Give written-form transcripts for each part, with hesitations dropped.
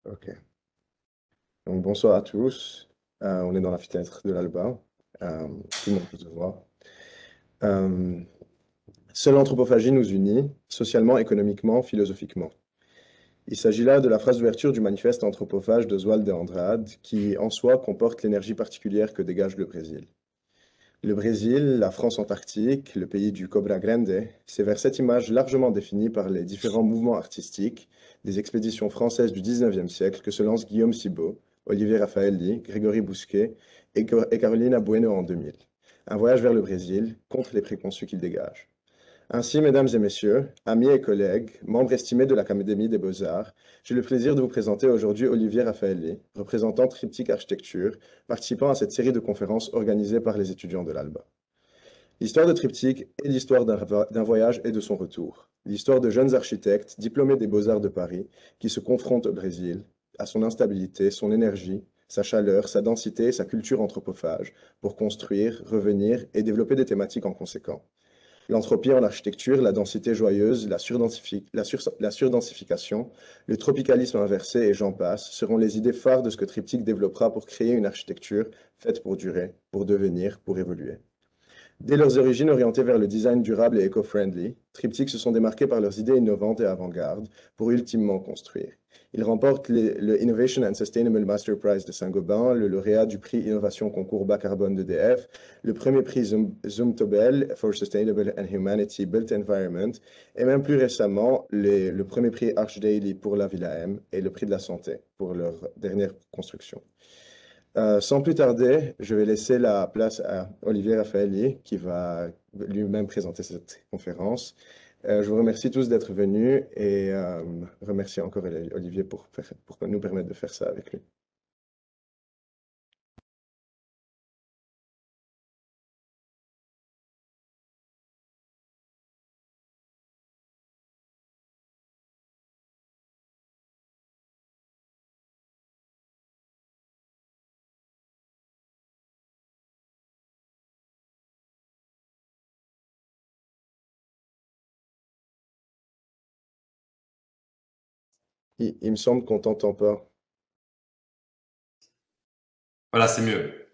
Ok. Donc, bonsoir à tous. On est dans l'amphithéâtre de l'Alba. Tout le monde peut se voir. Euh, Seule l'anthropophagie nous unit, socialement, économiquement, philosophiquement. Il s'agit là de la phrase d'ouverture du manifeste anthropophage d'Oswald de Andrade, qui en soi comporte l'énergie particulière que dégage le Brésil. Le Brésil, la France antarctique, le pays du Cobra Grande, c'est vers cette image largement définie par les différents mouvements artistiques des expéditions françaises du XIXe siècle que se lancent Guillaume Cibaud, Olivier Raffaelli, Grégory Bousquet et Carolina Bueno en 2000. Un voyage vers le Brésil contre les préconçus qu'il dégage. Ainsi, mesdames et messieurs, amis et collègues, membres estimés de l'Académie des Beaux-Arts, j'ai le plaisir de vous présenter aujourd'hui Olivier Raffaelli, représentant Triptyque Architecture, participant à cette série de conférences organisée par les étudiants de l'ALBA. L'histoire de Triptyque est l'histoire d'un voyage et de son retour. L'histoire de jeunes architectes diplômés des Beaux-Arts de Paris qui se confrontent au Brésil, à son instabilité, son énergie, sa chaleur, sa densité et sa culture anthropophage pour construire, revenir et développer des thématiques en conséquence. L'entropie en architecture, la densité joyeuse, la surdensification, le tropicalisme inversé et j'en passe seront les idées phares de ce que Triptyque développera pour créer une architecture faite pour durer, pour devenir, pour évoluer. Dès leurs origines orientées vers le design durable et éco-friendly, Triptyque se sont démarqués par leurs idées innovantes et avant-garde pour ultimement construire. Ils remportent le Innovation and Sustainable Master Prize de Saint-Gobain, le lauréat du prix Innovation Concours Bas Carbone d'EDF, le premier prix Zumtobel for Sustainable and Humanity Built Environment, et même plus récemment, le premier prix Archdaily pour la Villa M et le prix de la Santé pour leur dernière construction. Sans plus tarder, je vais laisser la place à Olivier Raffaelli qui va lui-même présenter cette conférence. Je vous remercie tous d'être venus et remercie encore Olivier pour nous permettre de faire ça avec lui. Il me semble qu'on t'entend pas. Voilà, c'est mieux.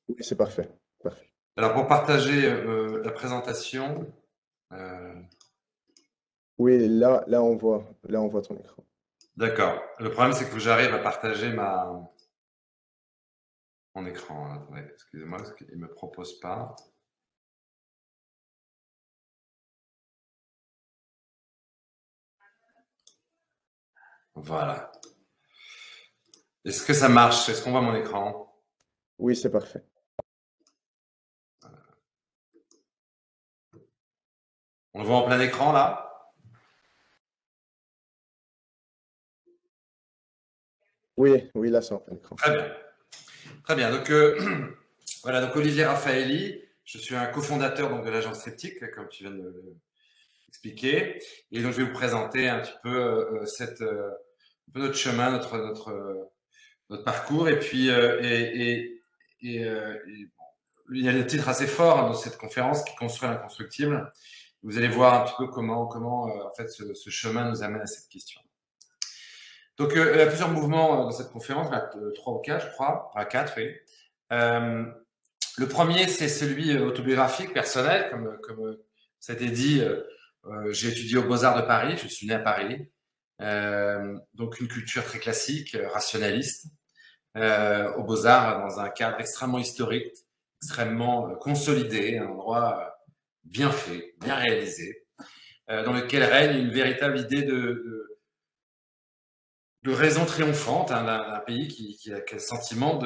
Oui, c'est parfait. Parfait. Alors, pour partager la présentation, euh, Oui, là, on voit ton écran. d'accord. Le problème, c'est que j'arrive à partager mon écran. Attendez, excusez-moi, parce qu'il ne me propose pas. Voilà. Est-ce que ça marche? Est-ce qu'on voit mon écran? Oui, c'est parfait. On le voit en plein écran, là? Oui, oui, là, c'est en plein écran. Très bien. Très bien. Donc, voilà, donc Olivier Raffaelli, je suis un cofondateur donc, de l'agence Triptyque, comme tu viens de l'expliquer. Et donc, je vais vous présenter un petit peu un peu notre chemin, notre parcours. Et puis, bon, il y a des titres assez forts dans cette conférence qui construit l'inconstructible. Vous allez voir un petit peu comment en fait, ce chemin nous amène à cette question. Donc, il y a plusieurs mouvements dans cette conférence, trois ou quatre, je crois, enfin quatre, oui. Le premier, c'est celui autobiographique, personnel, comme ça a été dit. J'ai étudié aux Beaux-Arts de Paris, je suis né à Paris. Donc, une culture très classique, rationaliste, aux Beaux-Arts dans un cadre extrêmement historique, extrêmement consolidé, un endroit bien fait, bien réalisé, dans lequel règne une véritable idée de raison triomphante hein, d'un pays qui a le sentiment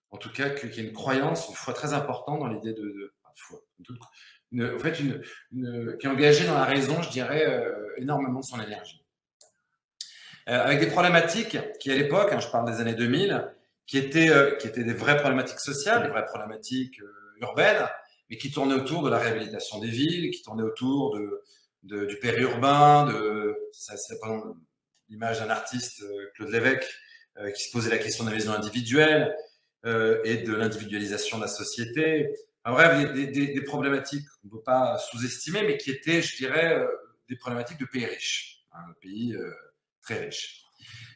en tout cas, qui a une croyance, une foi très importante dans l'idée en fait, qui est engagée dans la raison, je dirais, énormément de son énergie. Avec des problématiques qui, à l'époque, hein, je parle des années 2000, qui étaient des vraies problématiques sociales, des vraies problématiques urbaines, mais qui tournaient autour de la réhabilitation des villes, qui tournaient autour du périurbain, c'est par exemple l'image d'un artiste, Claude Lévesque, qui se posait la question de la maison individuelle et de l'individualisation de la société. En bref, des problématiques qu'on ne peut pas sous-estimer, mais qui étaient, je dirais, des problématiques de pays riches, hein, de pays très riches.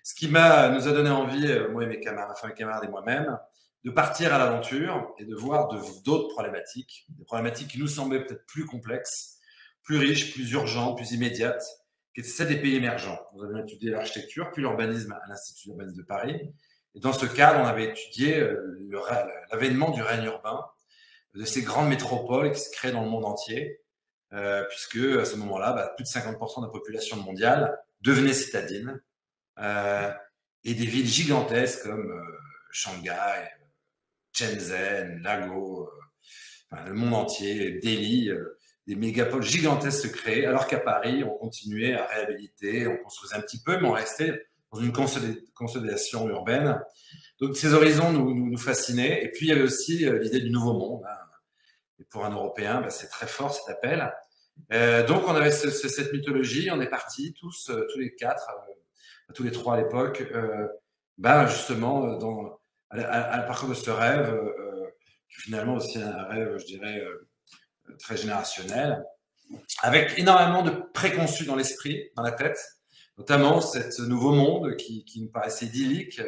Ce qui nous a donné envie, moi et mes camarades, enfin mes camarades et moi-même, de partir à l'aventure et de voir d'autres problématiques, des problématiques qui nous semblaient peut-être plus complexes, plus riches, plus urgentes, plus immédiates, qui étaient celles des pays émergents. Nous avions étudié l'architecture, puis l'urbanisme à l'Institut d'urbanisme de Paris. Et dans ce cadre, on avait étudié l'avènement du règne urbain, de ces grandes métropoles qui se créent dans le monde entier, puisque à ce moment-là, plus de 50% de la population mondiale devenait citadine, et des villes gigantesques comme Shanghai, Shenzhen, Lago, le monde entier, Delhi, des mégapoles gigantesques se créaient, alors qu'à Paris, on continuait à réhabiliter, on construisait un petit peu, mais on restait dans une consolidation urbaine. Donc ces horizons nous fascinaient. Et puis il y avait aussi l'idée du nouveau monde. Hein. Et pour un Européen, c'est très fort cet appel. Donc on avait cette mythologie, on est partis tous les quatre, tous les trois à l'époque, justement à partir de ce rêve, qui finalement aussi un rêve, je dirais, très générationnel, avec énormément de préconçus dans l'esprit, dans la tête, notamment ce nouveau monde qui nous paraissait idyllique,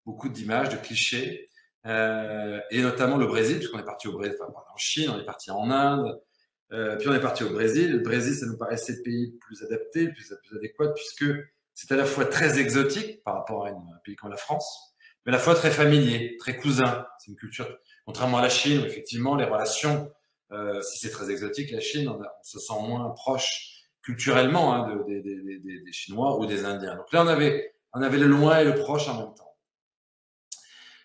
beaucoup d'images, de clichés, et notamment le Brésil, puisqu'on est parti au Brésil, en Chine, on est parti en Inde, puis on est parti au Brésil. Le Brésil, ça nous paraissait le pays le plus adapté, le plus adéquat, puisque c'est à la fois très exotique par rapport à un pays comme la France, mais à la fois très familier, très cousin. C'est une culture, contrairement à la Chine, où effectivement les relations, si c'est très exotique, la Chine, on se sent moins proche culturellement hein, des Chinois ou des Indiens. Donc là, on avait le loin et le proche en même temps.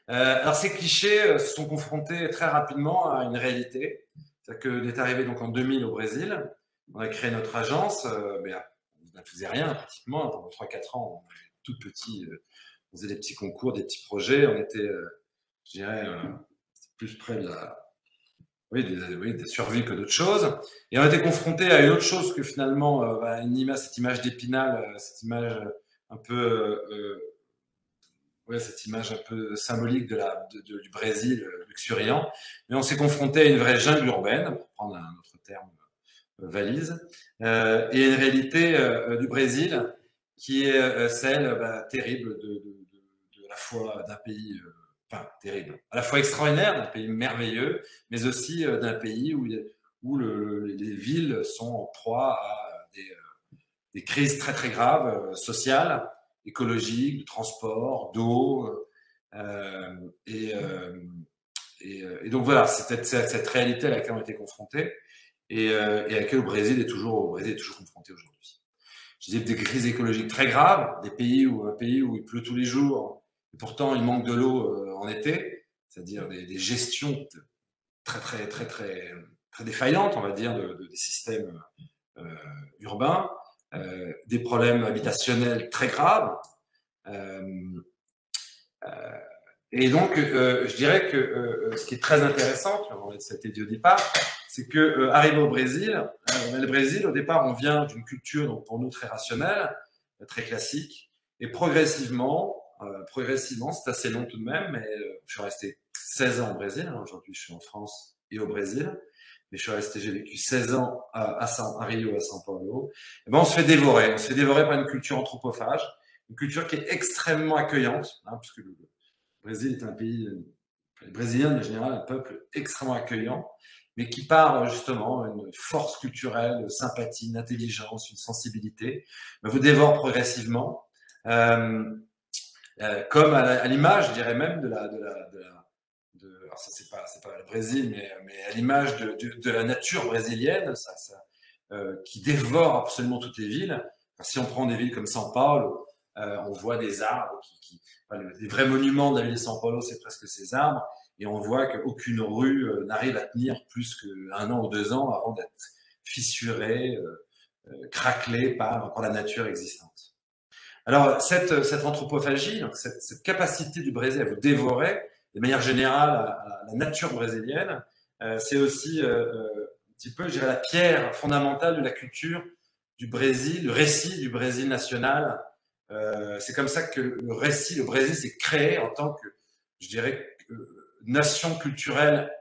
Alors ces clichés se sont confrontés très rapidement à une réalité. C'est-à-dire qu'on est arrivé donc en 2000 au Brésil, on a créé notre agence, mais on ne faisait rien pratiquement, pendant 3-4 ans, on était tout petit, on faisait des petits concours, des petits projets, on était, je dirais, plus près de des survies que d'autres choses. Et on a été confronté à une autre chose que finalement, cette image d'Épinal, cette image un peu symbolique du Brésil luxuriant. Mais on s'est confronté à une vraie jungle urbaine, pour prendre un autre terme valise, et une réalité du Brésil qui est celle terrible à la fois d'un pays, terrible, à la fois extraordinaire, d'un pays merveilleux, mais aussi d'un pays où les villes sont en proie à des crises très très graves, sociales, écologiques, de transport, d'eau. Et donc voilà, c'était cette réalité à laquelle on était confrontés et à laquelle le Brésil est toujours confronté aujourd'hui. Je disais des crises écologiques très graves, un pays où il pleut tous les jours, et pourtant il manque de l'eau en été, c'est-à-dire des gestions très, très, très, très, très défaillantes, on va dire, des systèmes urbains, des problèmes habitationnels très graves. Et donc, je dirais que ce qui est très intéressant, ça a été dit au départ, c'est que arrivé au Brésil, le Brésil, au départ, on vient d'une culture, donc pour nous, très rationnelle, très classique, et progressivement, c'est assez long tout de même, mais je suis resté 16 ans au Brésil, hein, aujourd'hui je suis en France et au Brésil, mais j'ai vécu 16 ans à Rio, à São Paulo, et on se fait dévorer par une culture anthropophage, une culture qui est extrêmement accueillante, hein, puisque le Brésil est un pays, les Brésiliens en général, un peuple extrêmement accueillant, mais qui part justement une force culturelle, une sympathie, une intelligence, une sensibilité, vous dévore progressivement, comme à l'image, je dirais même, alors ça c'est pas le Brésil, mais à l'image de la nature brésilienne, qui dévore absolument toutes les villes. Enfin, si on prend des villes comme São Paulo, on voit des arbres les vrais monuments de la ville de São Paulo, c'est presque ces arbres, et on voit qu'aucune rue n'arrive à tenir plus qu'1 an ou 2 ans avant d'être fissurée, craquelée par la nature existante. Alors, cette anthropophagie, donc cette capacité du Brésil à vous dévorer, de manière générale, à la nature brésilienne, c'est aussi un petit peu, je dirais, la pierre fondamentale de la culture du Brésil, le récit du Brésil national. C'est comme ça que le Brésil s'est créé en tant que, je dirais, nation culturelle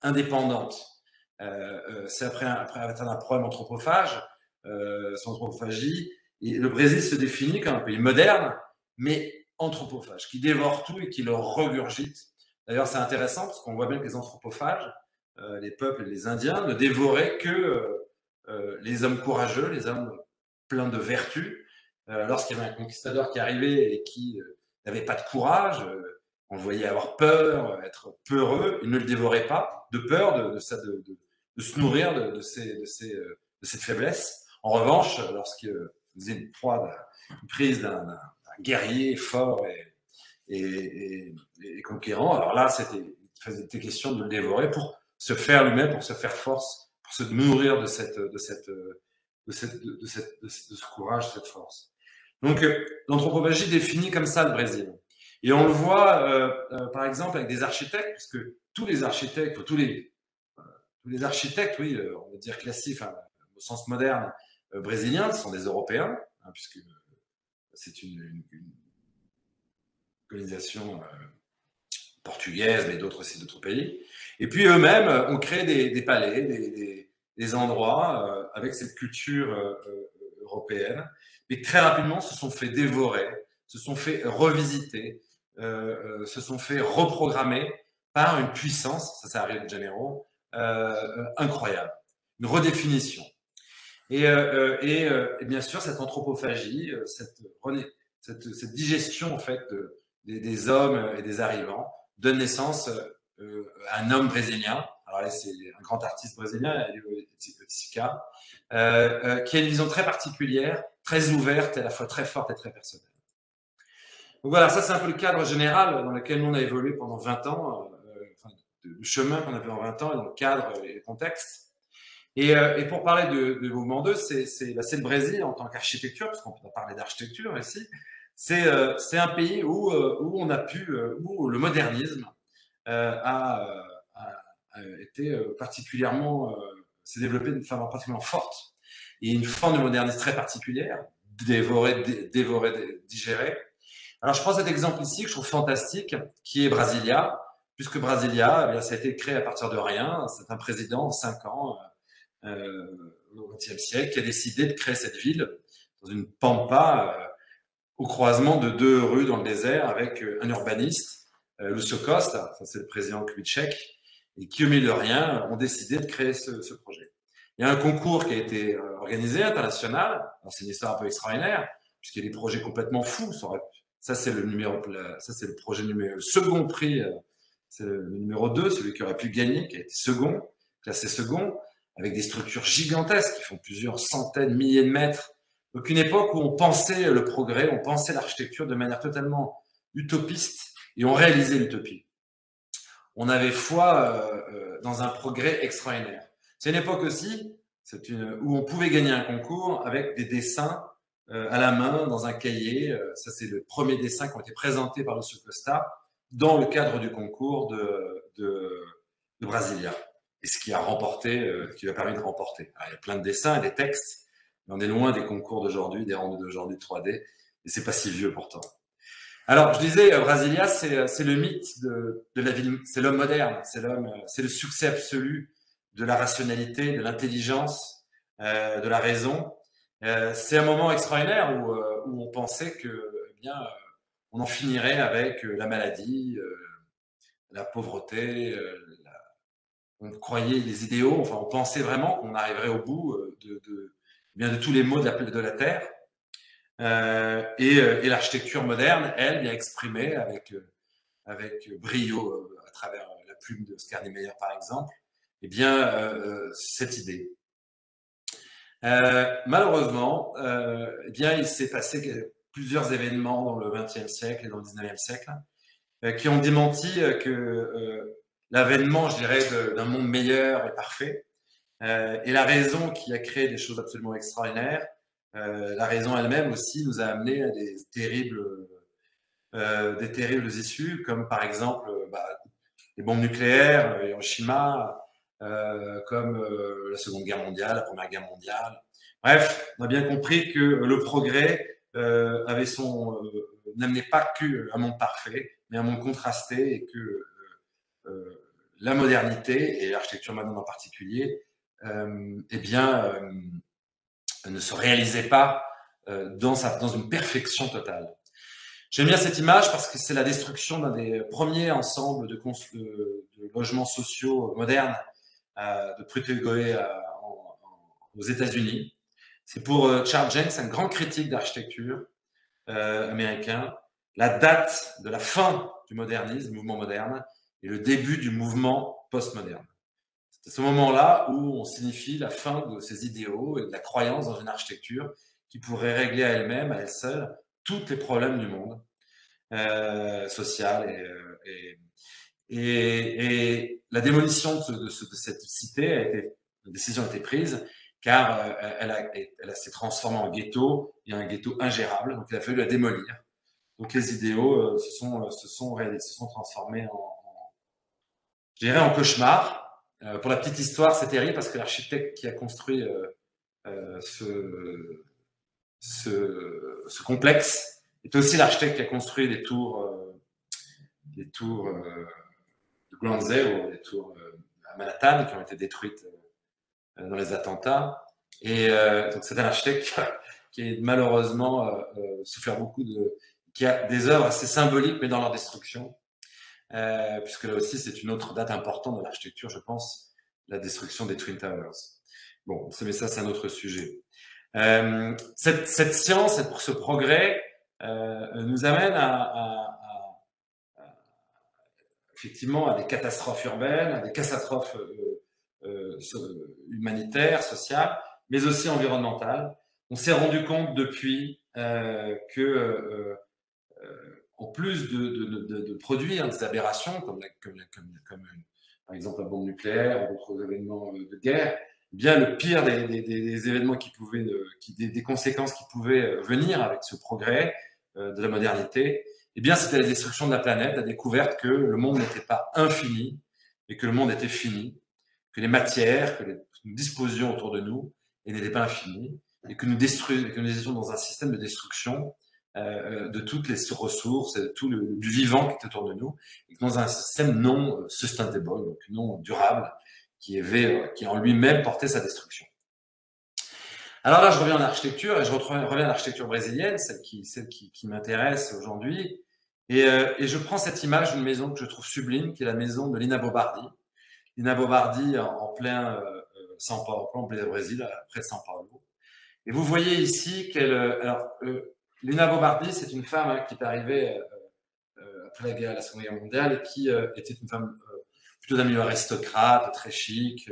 indépendante. C'est après atteindre un problème anthropophage, sans anthropophagie, et le Brésil se définit comme un pays moderne, mais anthropophages, qui dévorent tout et qui le regurgitent. D'ailleurs, c'est intéressant parce qu'on voit bien que les anthropophages, les peuples, les Indiens, ne dévoraient que les hommes courageux, les hommes pleins de vertus. Lorsqu'il y avait un conquistador qui arrivait et qui n'avait pas de courage, on le voyait avoir peur, être peureux, il ne le dévorait pas, de peur de se nourrir de cette faiblesse. En revanche, lorsqu'il faisait une prise d'un guerrier fort et conquérant, alors là, c'était question de le dévorer pour se faire lui-même, pour se faire force, pour se nourrir de ce courage, de cette force. Donc, l'anthropophagie définit comme ça le Brésil. Et on le voit, par exemple, avec des architectes, parce que tous les architectes, tous les architectes, oui, on va dire classiques, enfin, au sens moderne, brésiliens, sont des Européens, hein, puisque c'est une colonisation portugaise, mais d'autres aussi, d'autres pays. Et puis eux-mêmes ont créé des palais, des endroits avec cette culture européenne, mais très rapidement se sont fait dévorer, se sont fait revisiter, se sont fait reprogrammer par une puissance, ça c'est à Rio de Janeiro, incroyable, une redéfinition. Et bien sûr, cette anthropophagie, cette digestion en fait des hommes et des arrivants donne naissance à un homme brésilien. Alors là, c'est un grand artiste brésilien, Tsica, qui a une vision très particulière, très ouverte, et à la fois très forte et très personnelle. Donc voilà, ça c'est un peu le cadre général dans lequel nous on a évolué pendant 20 ans, le chemin qu'on a fait en 20 ans, et dans le cadre et le contexte. Et pour parler de Mouvement 2, c'est le Brésil en tant qu'architecture, parce qu'on peut parler d'architecture ici. C'est un pays où on a pu, où le modernisme a été particulièrement, s'est développé d'une façon particulièrement forte. Et une forme de modernisme très particulière, dévorée, digérée. Alors je prends cet exemple ici que je trouve fantastique, qui est Brasilia, puisque Brasilia, eh bien, ça a été créé à partir de rien. C'est un président en 5 ans, au XXe siècle, qui a décidé de créer cette ville dans une pampa au croisement de 2 rues dans le désert avec un urbaniste, Lúcio Costa, ça c'est le président Kubitschek, et qui au milieu de rien ont décidé de créer ce projet. Il y a un concours qui a été organisé, international. C'est une histoire un peu extraordinaire, puisqu'il y a des projets complètement fous. Ça c'est le projet numéro, le second prix, c'est le numéro 2, celui qui aurait pu gagner, qui a été second, classé second, avec des structures gigantesques qui font plusieurs centaines, milliers de mètres. Donc une époque où on pensait le progrès, on pensait l'architecture de manière totalement utopiste et on réalisait l'utopie. On avait foi dans un progrès extraordinaire. C'est une époque aussi où on pouvait gagner un concours avec des dessins à la main dans un cahier. Ça, c'est le premier dessin qui a été présenté par Lúcio Costa dans le cadre du concours de Brasilia. Et ce qui a remporté, qui lui a permis de remporter. Alors, il y a plein de dessins et des textes, mais on est loin des concours d'aujourd'hui, des rendus d'aujourd'hui 3D, et c'est pas si vieux pourtant. Alors, je disais, Brasilia, c'est le mythe de la ville, c'est l'homme moderne, c'est le succès absolu de la rationalité, de l'intelligence, de la raison. C'est un moment extraordinaire où on pensait que, eh bien, on en finirait avec la maladie, la pauvreté, on croyait les idéaux, enfin, on pensait vraiment qu'on arriverait au bout de tous les maux de la Terre. Et l'architecture moderne, elle, vient exprimer avec brio, à travers la plume de Oscar Niemeyer, par exemple, eh bien, cette idée. Malheureusement, eh bien, il s'est passé plusieurs événements dans le XXe siècle et dans le XIXe siècle qui ont démenti que l'avènement, je dirais, d'un monde meilleur et parfait. Et la raison qui a créé des choses absolument extraordinaires, la raison elle-même aussi nous a amené à des terribles issues, comme par exemple les bombes nucléaires, Hiroshima, comme la Seconde Guerre mondiale, la Première Guerre mondiale. Bref, on a bien compris que le progrès n'amenait pas qu'un monde parfait, mais un monde contrasté, et que la modernité, et l'architecture moderne en particulier, eh bien, ne se réalisait pas dans une perfection totale. J'aime bien cette image parce que c'est la destruction d'un des premiers ensembles de logements sociaux modernes de Pruitt-Igoe aux États-Unis. C'est pour Charles Jencks, un grand critique d'architecture américain, la date de la fin du modernisme, mouvement moderne, et le début du mouvement postmoderne. C'est ce moment-là où on signifie la fin de ces idéaux et de la croyance dans une architecture qui pourrait régler à elle-même, à elle seule, tous les problèmes du monde social. Et la démolition de cette cité, la décision a été prise car elle s'est transformée en ghetto et un ghetto ingérable. Donc il a fallu la démolir. Donc les idéaux se sont transformés je dirais en cauchemar. Pour la petite histoire, c'est terrible parce que l'architecte qui a construit ce complexe est aussi l'architecte qui a construit les tours de Ground Zero, les tours à Manhattan qui ont été détruites dans les attentats. Et donc c'est un architecte qui a malheureusement souffert beaucoup qui a des œuvres assez symboliques mais dans leur destruction. Puisque là aussi c'est une autre date importante de l'architecture, je pense, la destruction des Twin Towers. Bon, mais ça c'est un autre sujet. Cette science, ce progrès nous amène effectivement à des catastrophes urbaines, à des catastrophes humanitaires, sociales, mais aussi environnementales. On s'est rendu compte depuis que en plus de produire des aberrations comme par exemple la bombe nucléaire ou d'autres événements de guerre, bien le pire des événements des conséquences qui pouvaient venir avec ce progrès de la modernité, eh bien c'était la destruction de la planète, la découverte que le monde n'était pas infini, mais que le monde était fini, que les matières que nous disposions autour de nous n'étaient pas infinies, et que nous étions dans un système de destruction de toutes les ressources, du vivant qui est autour de nous, et dans un système non sustainable, donc non durable, qui en lui-même portait sa destruction. Alors là, je reviens en architecture, et je reviens à l'architecture brésilienne, celle qui m'intéresse aujourd'hui, et je prends cette image d'une maison que je trouve sublime, qui est la maison de Lina Bobardi. Lina Bobardi en plein São Paulo, en plein Brésil, près de São Paulo. Et vous voyez ici Lina Bobardi, c'est une femme qui est arrivée après la Seconde Guerre mondiale et qui était une femme plutôt d'un milieu aristocrate, très chic,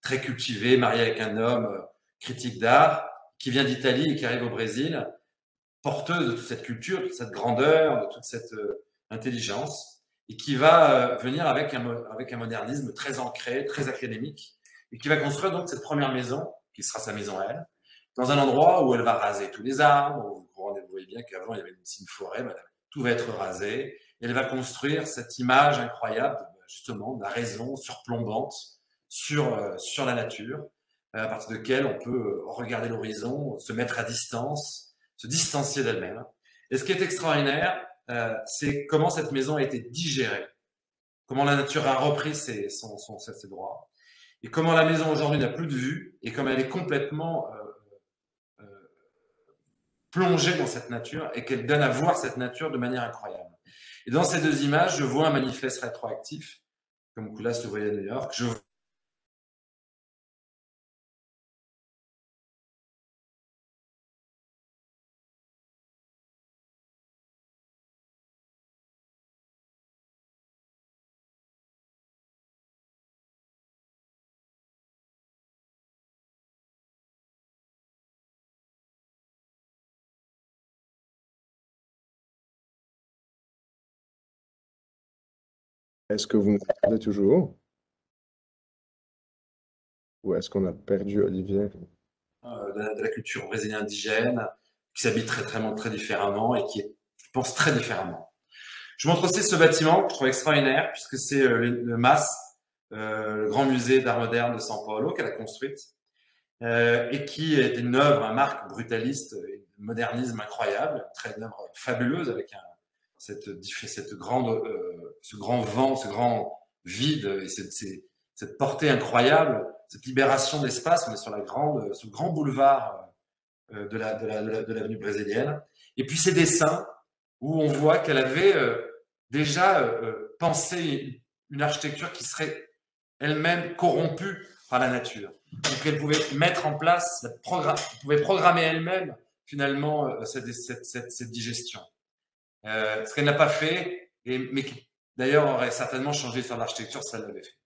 très cultivée, mariée avec un homme critique d'art, qui vient d'Italie et qui arrive au Brésil, porteuse de toute cette culture, de toute cette grandeur, de toute cette intelligence, et qui va venir avec un modernisme très ancré, très académique, et qui va construire donc cette première maison, qui sera sa maison à elle, dans un endroit où elle va raser tous les arbres. Vous voyez bien qu'avant, il y avait une forêt, tout va être rasé. Et elle va construire cette image incroyable, justement, de la raison surplombante sur la nature, à partir de laquelle on peut regarder l'horizon, se mettre à distance, se distancier d'elle-même. Et ce qui est extraordinaire, c'est comment cette maison a été digérée, comment la nature a repris ses droits, et comment la maison aujourd'hui n'a plus de vue, et comme elle est complètement plongée dans cette nature et qu'elle donne à voir cette nature de manière incroyable. Et dans ces deux images, je vois un manifeste rétroactif, comme Koulas le voyait à New York. Est-ce que vous nous entendez toujours? Ou est-ce qu'on a perdu Olivier? De la culture brésilienne indigène, qui s'habite très différemment et qui pense très différemment. Je montre aussi ce bâtiment que je trouve extraordinaire, puisque c'est le MAS, le grand musée d'art moderne de São Paulo, qu'elle a construite, et qui est une œuvre, une marque brutaliste, et de modernisme incroyable, une œuvre fabuleuse avec ce grand vent, ce grand vide, et cette portée incroyable, cette libération d'espace. On est sur ce grand boulevard de l'avenue brésilienne. Et puis ces dessins où on voit qu'elle avait déjà pensé une architecture qui serait elle-même corrompue par la nature. Donc elle pouvait mettre en place, pouvait programmer elle-même finalement cette digestion. Ce qu'elle n'a pas fait, mais qui d'ailleurs aurait certainement changé sur l'architecture si elle l'avait fait.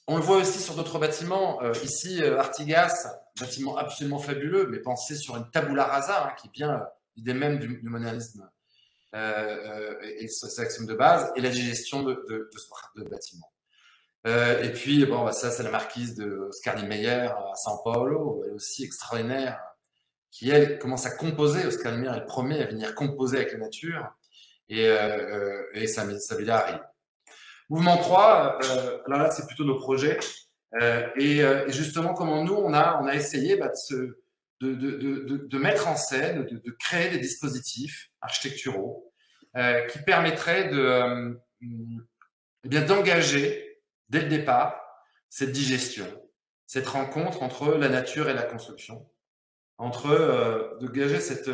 On le voit aussi sur d'autres bâtiments. Ici, Artigas, bâtiment absolument fabuleux, mais pensé sur une tabula rasa, qui est bien l'idée même du modernisme et sa axiome de base, et la digestion de ce bâtiment. Et puis, bon, bah, ça, c'est la marquise de Oscar Niemeyer à São Paulo, elle est aussi extraordinaire, qui, elle, commence à composer. Oscar Niemeyer est le premier à venir composer avec la nature, et sa villa arrive. Mouvement 3, alors là, c'est plutôt nos projets. Et justement, comment nous, on a essayé de mettre en scène, de créer des dispositifs architecturaux qui permettraient d'engager dès le départ cette digestion, cette rencontre entre la nature et la construction, de gager cette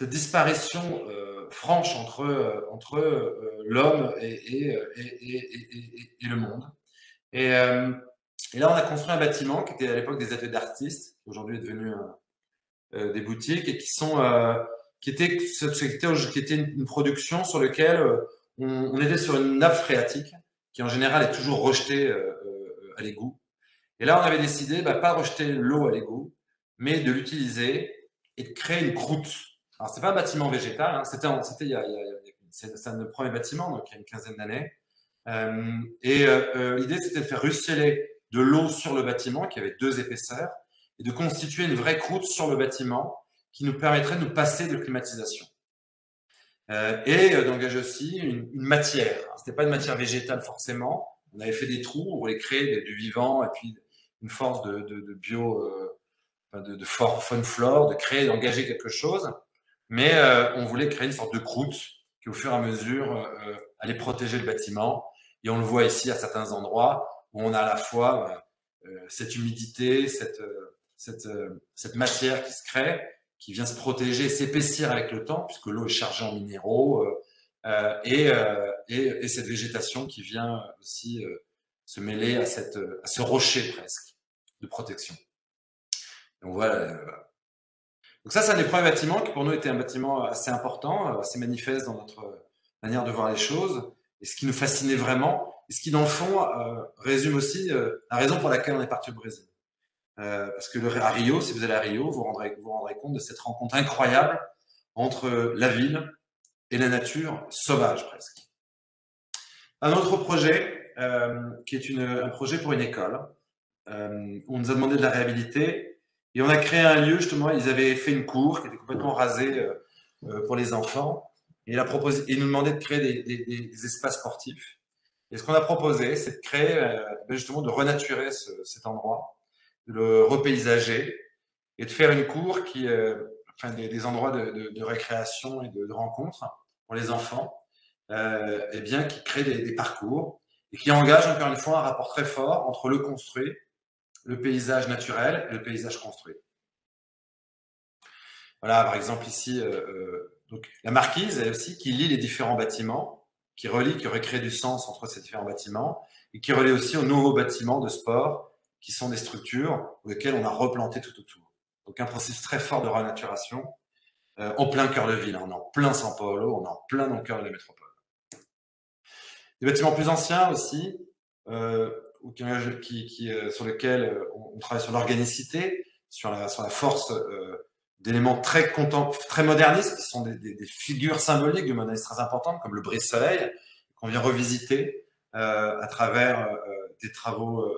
disparition franche entre l'homme et le monde. Et là, on a construit un bâtiment qui était à l'époque des ateliers d'artistes, qui aujourd'hui est devenu des boutiques, et qui était une production sur laquelle on était sur une nappe phréatique, qui en général est toujours rejetée à l'égout. Et là, on avait décidé, pas rejeter l'eau à l'égout, mais de l'utiliser et de créer une croûte. Alors, c'est pas un bâtiment végétal, hein, c'est le premier bâtiment, donc il y a une quinzaine d'années. L'idée, c'était de faire ruisseler de l'eau sur le bâtiment, qui avait 2 épaisseurs, et de constituer une vraie croûte sur le bâtiment qui nous permettrait de nous passer de climatisation. D'engager aussi une matière. C'était pas une matière végétale forcément. On avait fait des trous, on voulait créer du vivant et puis une force de bio, de faune flore, de créer, d'engager quelque chose. Mais on voulait créer une sorte de croûte qui, au fur et à mesure, allait protéger le bâtiment. Et on le voit ici à certains endroits où on a à la fois cette humidité, cette matière qui se crée, qui vient se protéger, s'épaissir avec le temps, puisque l'eau est chargée en minéraux, et cette végétation qui vient aussi se mêler à ce rocher presque de protection. Donc voilà. Donc ça, c'est un des premiers bâtiments qui pour nous était un bâtiment assez important, assez manifeste dans notre manière de voir les choses, et ce qui nous fascinait vraiment, et ce qui dans le fond résume aussi la raison pour laquelle on est parti au Brésil. Parce que à Rio, si vous allez à Rio, vous vous rendrez compte de cette rencontre incroyable entre la ville et la nature sauvage presque. Un autre projet qui est un projet pour une école, où on nous a demandé de la réhabiliter. Et on a créé un lieu, justement, ils avaient fait une cour qui était complètement rasée pour les enfants. Et ils nous demandaient de créer des espaces sportifs. Et ce qu'on a proposé, c'est de créer, justement, de renaturer cet endroit, de le repaysager et de faire une cour des endroits de récréation et de rencontre pour les enfants, qui crée des parcours et qui engage, encore une fois, un rapport très fort entre le construit, le paysage naturel et le paysage construit. Voilà, par exemple ici, donc la marquise elle aussi qui lie les différents bâtiments, qui recrée du sens entre ces différents bâtiments et qui relie aussi aux nouveaux bâtiments de sport qui sont des structures auxquelles on a replanté tout autour. Donc un processus très fort de renaturation en plein cœur de ville. On est en plein São Paulo, on est en plein dans le cœur de la métropole. Des bâtiments plus anciens aussi, sur lesquels on travaille sur l'organicité, sur la force d'éléments très modernistes, qui sont des figures symboliques du modernisme très importantes, comme le brise-soleil, qu'on vient revisiter à travers des travaux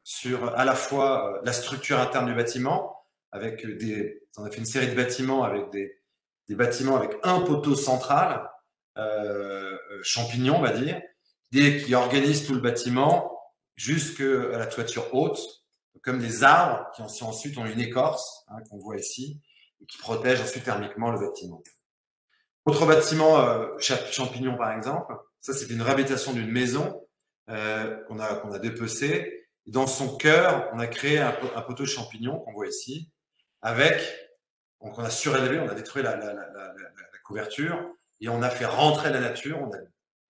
sur à la fois la structure interne du bâtiment, on a fait une série de bâtiments avec des bâtiments avec un poteau central, champignon, on va dire, qui organise tout le bâtiment jusqu'à la toiture haute, comme des arbres qui ensuite ont une écorce, qu'on voit ici, et qui protègent ensuite thermiquement le bâtiment. Autre bâtiment, champignon par exemple, ça c'est une réhabilitation d'une maison qu'on a dépecée. Dans son cœur, on a créé un poteau champignon qu'on voit ici, avec Donc on a surélevé, on a détruit la couverture et on a fait rentrer la nature,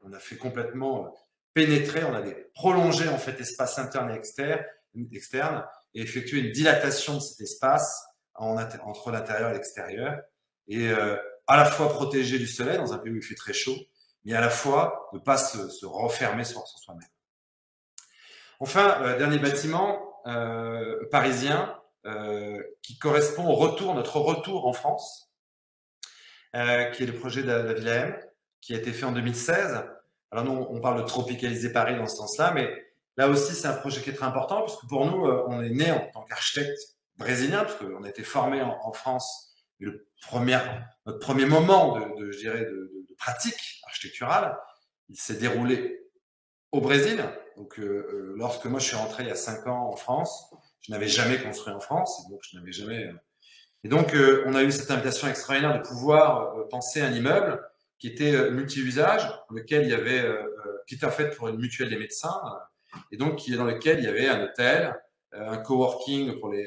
on a fait complètement pénétrer, on a prolongé en fait l'espace interne et externe et effectué une dilatation de cet espace entre l'intérieur et l'extérieur et à la fois protégé du soleil dans un pays où il fait très chaud, mais à la fois ne pas se refermer sur soi-même. Enfin, dernier bâtiment parisien qui correspond notre retour en France, qui est le projet de la Villa M, qui a été fait en 2016. Alors nous, on parle de tropicaliser Paris dans ce sens-là, mais là aussi, c'est un projet qui est très important, puisque pour nous, on est né en tant qu'architecte brésilien, parce qu'on a été formé en France, et notre premier moment je dirais, de pratique architecturale, il s'est déroulé au Brésil. Donc, lorsque moi je suis rentré il y a 5 ans en France, je n'avais jamais construit en France, donc je n'avais jamais. Et donc, on a eu cette invitation extraordinaire de pouvoir penser un immeuble qui était multi-usage, dans lequel il y avait, qui était en fait pour une mutuelle des médecins, et donc dans lequel il y avait un hôtel, un coworking pour les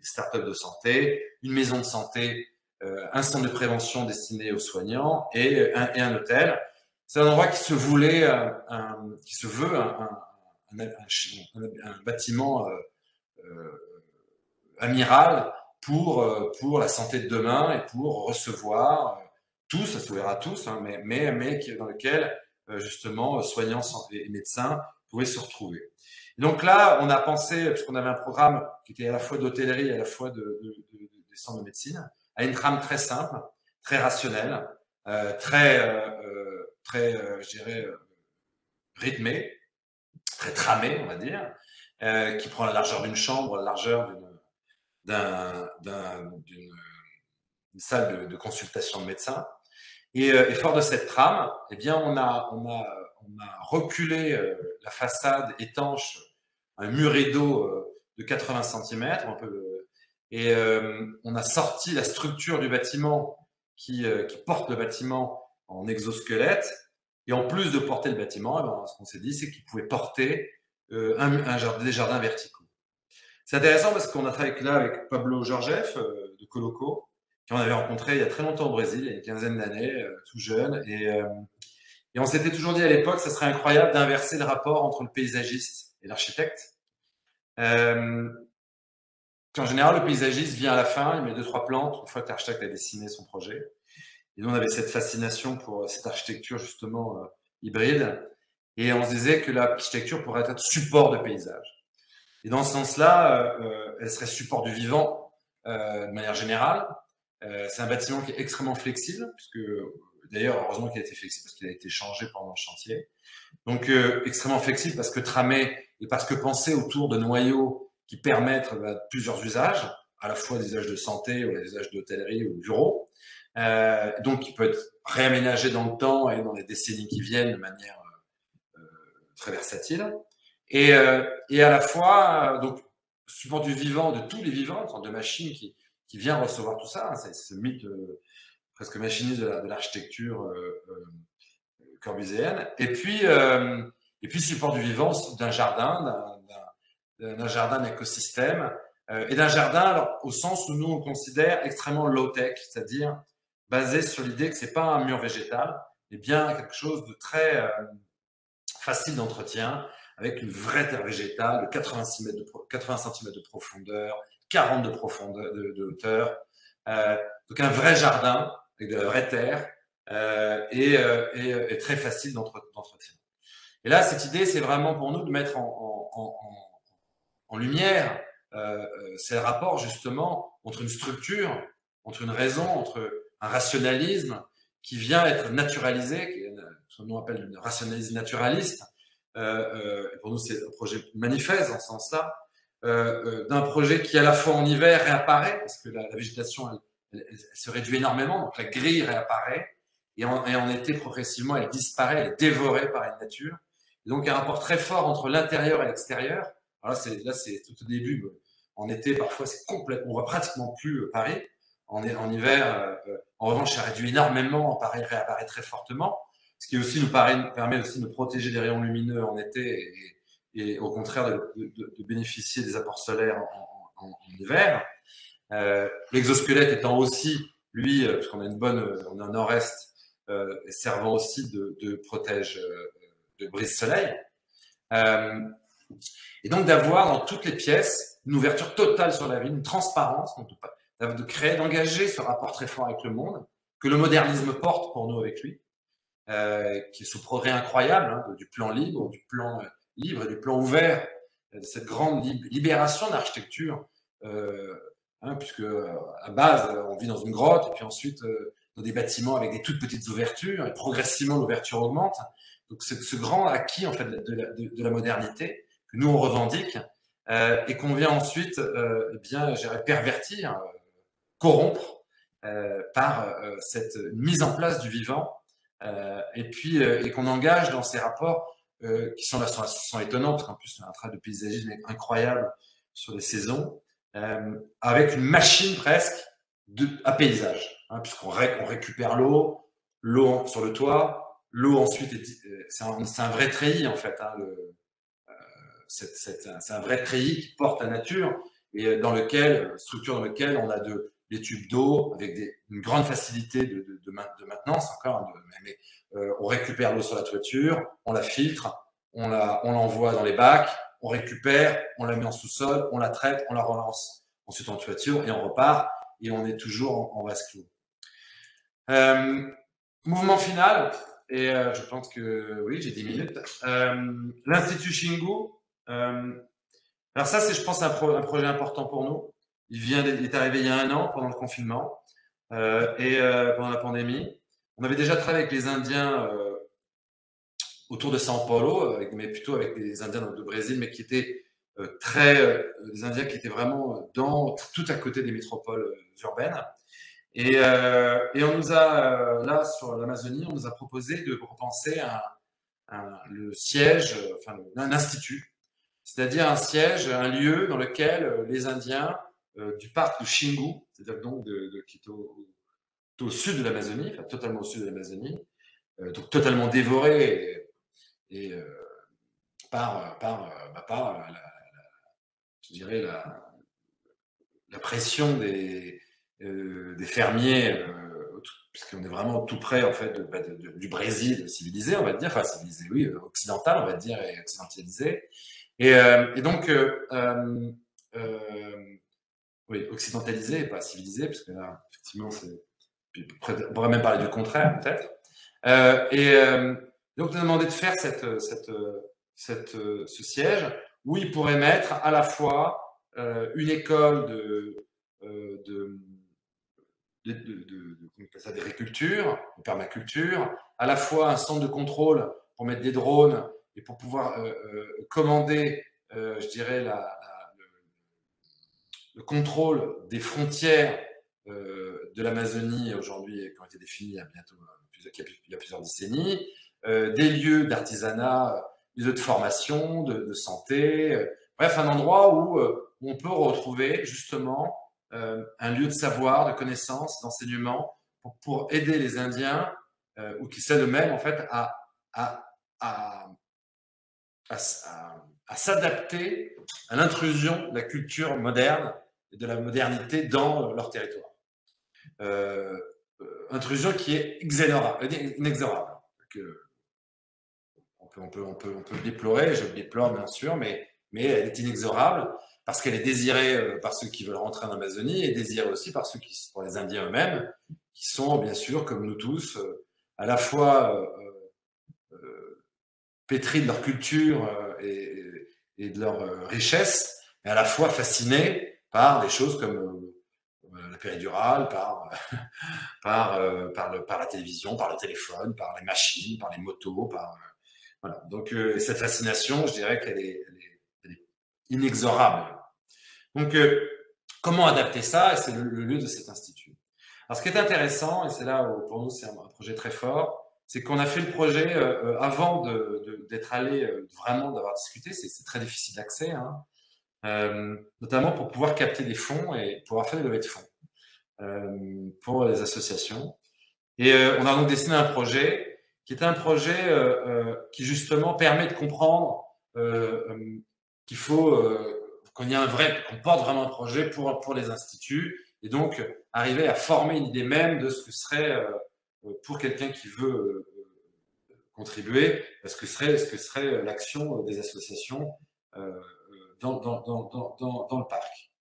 startups de santé, une maison de santé, un centre de prévention destiné aux soignants et un hôtel. C'est un endroit qui se voulait, qui se veut un bâtiment amiral pour la santé de demain et pour recevoir tous, ça s'ouvrira à tous, hein, mais dans lequel justement soignants et médecins pouvaient se retrouver. Et donc là, on a pensé, puisqu'on avait un programme qui était à la fois d'hôtellerie et à la fois des centres de médecine, à une trame très simple, très rationnelle, je dirais, rythmée, très tramée, on va dire, qui prend la largeur d'une chambre, la largeur d'une salle de consultation de médecin. Et fort de cette trame, eh bien, on a reculé la façade étanche, un mur rideau de 80 cm, et on a sorti la structure du bâtiment qui porte le bâtiment en exosquelette. Et en plus de porter le bâtiment, eh ben, ce qu'on s'est dit, c'est qu'il pouvait porter des jardins verticaux. C'est intéressant parce qu'on a travaillé là avec Pablo Georgiev de Coloco, qu'on avait rencontré il y a très longtemps au Brésil, il y a une quinzaine d'années, tout jeune. Et on s'était toujours dit à l'époque, ça serait incroyable d'inverser le rapport entre le paysagiste et l'architecte. En général, le paysagiste vient à la fin, il met 2-3 plantes, une fois que l'architecte a dessiné son projet. Et nous, on avait cette fascination pour cette architecture justement hybride. Et on se disait que l'architecture pourrait être support de paysage. Et dans ce sens-là, elle serait support du vivant de manière générale. C'est un bâtiment qui est extrêmement flexible, puisque d'ailleurs, heureusement qu'il a été flexible, parce qu'il a été changé pendant le chantier. Donc, extrêmement flexible parce que tramé et parce que pensé autour de noyaux qui permettent plusieurs usages, à la fois des usages de santé ou des usages d'hôtellerie ou de bureau. Donc, il peut être réaménagé dans le temps et dans les décennies qui viennent de manière très versatile. Et à la fois, donc, support du vivant, de tous les vivants, une sorte de machine qui vient recevoir tout ça. Hein, c'est ce mythe presque machiniste de l'architecture corbusienne. Et puis support du vivant d'un jardin, d'un jardin d'écosystème, et d'un jardin alors, au sens où nous on considère extrêmement low-tech, c'est-à-dire basé sur l'idée que c'est pas un mur végétal, mais bien quelque chose de très facile d'entretien, avec une vraie terre végétale de 80 cm de profondeur, 40 de hauteur. Donc un vrai jardin avec de la vraie terre et très facile d'entretien. Et là, cette idée, c'est vraiment pour nous de mettre en lumière ces rapports justement entre une structure, entre une raison, entre un rationalisme qui vient être naturalisé, ce qu'on appelle le rationalisme naturaliste. Et pour nous, c'est un projet manifeste dans ce sens-là, d'un projet qui à la fois en hiver réapparaît, parce que la végétation, elle se réduit énormément, donc la grille réapparaît, et en été, progressivement, elle disparaît, elle est dévorée par la nature. Et donc, il y a un rapport très fort entre l'intérieur et l'extérieur. Alors là, c'est tout au début. En été, parfois, c'est complètement, on voit pratiquement plus Paris. En hiver, en revanche, ça réduit énormément. Paris réapparaît très fortement. Ce qui aussi nous permet aussi de protéger des rayons lumineux en été et au contraire de bénéficier des apports solaires en hiver. L'exosquelette étant aussi, lui, parce qu'on a une bonne, on a un nord-est, servant aussi de protège, de brise-soleil. Et donc d'avoir dans toutes les pièces une ouverture totale sur la vie, une transparence, donc de créer, d'engager ce rapport très fort avec le monde, que le modernisme porte pour nous avec lui, qui est ce progrès incroyable, hein, du plan libre, et du plan ouvert, de cette grande libération de l'architecture, hein, puisque à base, on vit dans une grotte, et puis ensuite dans des bâtiments avec des toutes petites ouvertures, et progressivement l'ouverture augmente. Donc c'est ce grand acquis en fait de la modernité que nous on revendique, et qu'on vient ensuite eh bien, pervertir, corrompre par cette mise en place du vivant, et puis et qu'on engage dans ces rapports qui sont là, sont étonnants, parce qu'en plus on a un travail de paysagisme incroyable sur les saisons, avec une machine presque à paysage, hein, puisqu'on récupère l'eau sur le toit, l'eau ensuite c'est un vrai treillis en fait, hein, c'est un vrai treillis qui porte la nature, et structure dans lequel on a des tubes d'eau avec une grande facilité de maintenance encore, mais on récupère l'eau sur la toiture, on la filtre, on l'envoie dans les bacs, on récupère, on la met en sous-sol, on la traite, on la relance ensuite en toiture et on repart, et on est toujours en vase clos. Mouvement final, et je pense que oui, j'ai 10 minutes. L'Institut Shingu, alors ça, c'est, je pense, un projet important pour nous. Il est arrivé il y a 1 an, pendant le confinement, et pendant la pandémie. On avait déjà travaillé avec les Indiens autour de São Paulo, mais plutôt avec des Indiens de Brésil, mais qui étaient des Indiens qui étaient vraiment tout à côté des métropoles urbaines. Et on nous a, là, sur l'Amazonie, on nous a proposé de repenser le siège, enfin, un institut, c'est-à-dire un siège, un lieu dans lequel les Indiens du parc de Xingu, c'est-à-dire donc qui est au sud de l'Amazonie, enfin totalement au sud de l'Amazonie, donc totalement dévoré par je dirais la pression des fermiers, puisqu'on est vraiment tout près en fait du Brésil civilisé, on va dire, enfin civilisé, oui, occidental, on va dire, et occidentalisé. Et donc, oui, occidentalisé et pas civilisé, parce que là, effectivement, on pourrait même parler du contraire, peut-être. Donc, on a demandé de faire ce siège où il pourrait mettre à la fois une école d'agriculture, de permaculture, à la fois un centre de contrôle pour mettre des drones et pour pouvoir commander, je dirais, le contrôle des frontières de l'Amazonie aujourd'hui, qui ont été définies il y a plusieurs décennies, des lieux d'artisanat, des lieux de formation, de santé, bref, un endroit où on peut retrouver justement un lieu de savoir, de connaissance, d'enseignement pour aider les Indiens, ou qui s'aident eux-mêmes en fait à s'adapter à l'intrusion de la culture moderne et de la modernité dans leur territoire. Intrusion qui est inexorable. On peut le déplorer, je le déplore bien sûr, mais elle est inexorable parce qu'elle est désirée par ceux qui veulent rentrer en Amazonie et désirée aussi par pour les Indiens eux-mêmes, qui sont bien sûr, comme nous tous, à la fois pétris de leur culture et de leur richesse, mais à la fois fascinés par des choses comme la péridurale, par la télévision, par le téléphone, par les machines, par les motos, voilà. Donc cette fascination, je dirais qu'elle est inexorable. Donc comment adapter ça? Et c'est le lieu de cet institut. Alors ce qui est intéressant, et c'est là où pour nous c'est un projet très fort, c'est qu'on a fait le projet avant d'être allé vraiment d'avoir discuté. C'est très difficile d'accès, hein, notamment pour pouvoir capter des fonds et pouvoir faire des levées de fonds pour les associations. Et on a donc dessiné un projet qui est un projet qui justement permet de comprendre qu'il faut qu'on porte vraiment un projet pour les instituts et donc arriver à former une idée même de ce que serait, pour quelqu'un qui veut contribuer, ce que serait l'action des associations dans le parc.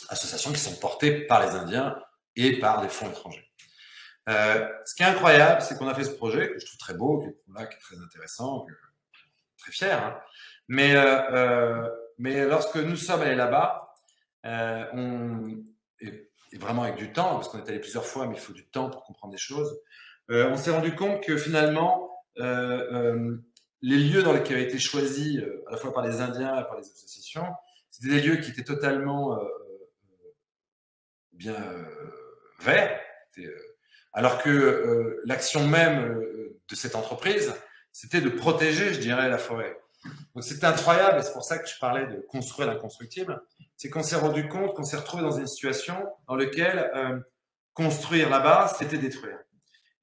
Associations qui sont portées par les Indiens et par des fonds étrangers. Ce qui est incroyable, c'est qu'on a fait ce projet, que je trouve très beau, qui est très intéressant, très fier, hein. Mais lorsque nous sommes allés là-bas, et vraiment avec du temps, parce qu'on est allé plusieurs fois, mais il faut du temps pour comprendre des choses, on s'est rendu compte que finalement, les lieux dans lesquels avaient été choisis, à la fois par les Indiens et par les associations, c'était des lieux qui étaient totalement bien verts, alors que l'action même de cette entreprise, c'était de protéger, je dirais, la forêt. Donc c'était incroyable, et c'est pour ça que je parlais de construire l'inconstructible. C'est qu'on s'est rendu compte qu'on s'est retrouvé dans une situation dans laquelle construire là-bas, c'était détruire.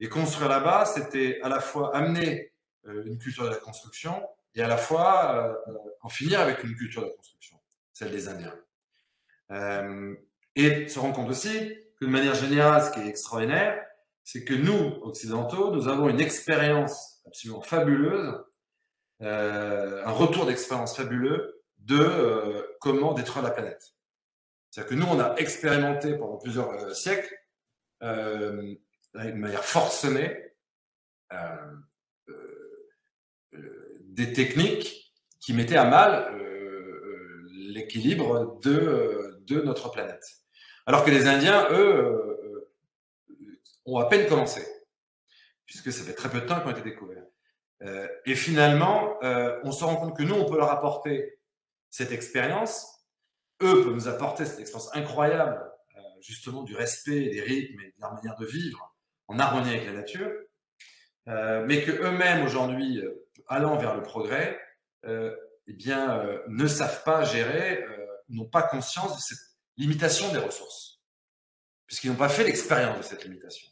Et construire là-bas, c'était à la fois amener une culture de la construction et à la fois en finir avec une culture de la construction, celle des Indiens. Et se rendre compte aussi que de manière générale, ce qui est extraordinaire, c'est que nous, occidentaux, nous avons une expérience absolument fabuleuse, un retour d'expérience fabuleux de comment détruire la planète. C'est-à-dire que nous, on a expérimenté pendant plusieurs siècles, d'une manière forcenée, des techniques qui mettaient à mal l'équilibre de notre planète. Alors que les Indiens, eux, ont à peine commencé, puisque ça fait très peu de temps qu'ils ont été découverts. Et finalement, on se rend compte que nous, on peut leur apporter cette expérience. Eux peuvent nous apporter cette expérience incroyable, justement, du respect des rythmes et de leur manière de vivre en harmonie avec la nature. Mais qu'eux-mêmes, aujourd'hui, allant vers le progrès, eh bien, ne savent pas gérer, n'ont pas conscience de cette limitation des ressources, puisqu'ils n'ont pas fait l'expérience de cette limitation.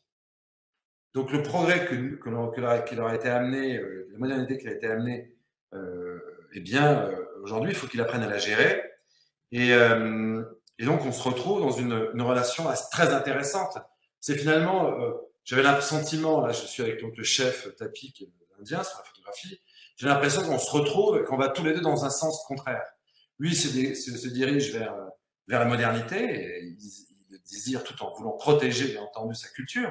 Donc le progrès qui leur a été amené, la modernité qui a été amenée, eh bien, aujourd'hui, il faut qu'ils apprennent à la gérer. Et donc, on se retrouve dans une relation très intéressante. C'est finalement, j'avais le sentiment, là, je suis avec donc, le chef Tapi, qui est indien sur la photographie, j'ai l'impression qu'on se retrouve et qu'on va tous les deux dans un sens contraire. Lui se dirige vers la modernité, et il le désire tout en voulant protéger, bien entendu, sa culture,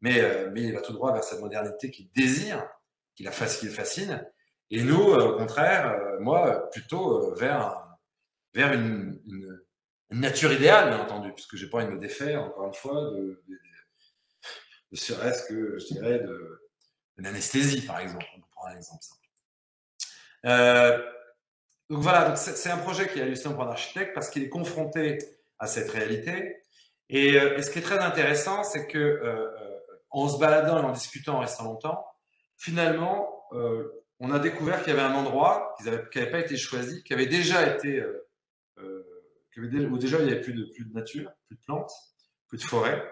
mais il va tout droit vers sa modernité qu'il désire, qui le fascine. Et nous, au contraire, moi, plutôt vers une nature idéale, bien entendu, puisque j'ai pas envie de me défaire, encore une fois, de serait-ce que, je dirais, d'une anesthésie, par exemple. On peut prendre un exemple simple. Donc voilà, c'est un projet qui est hallucinant pour un architecte parce qu'il est confronté à cette réalité. Et ce qui est très intéressant, c'est que en se baladant et en discutant, en restant longtemps, finalement, on a découvert qu'il y avait un endroit qui n'avait pas été choisi, qui avait déjà été où déjà il n'y avait plus de nature, plus de plantes, plus de forêt,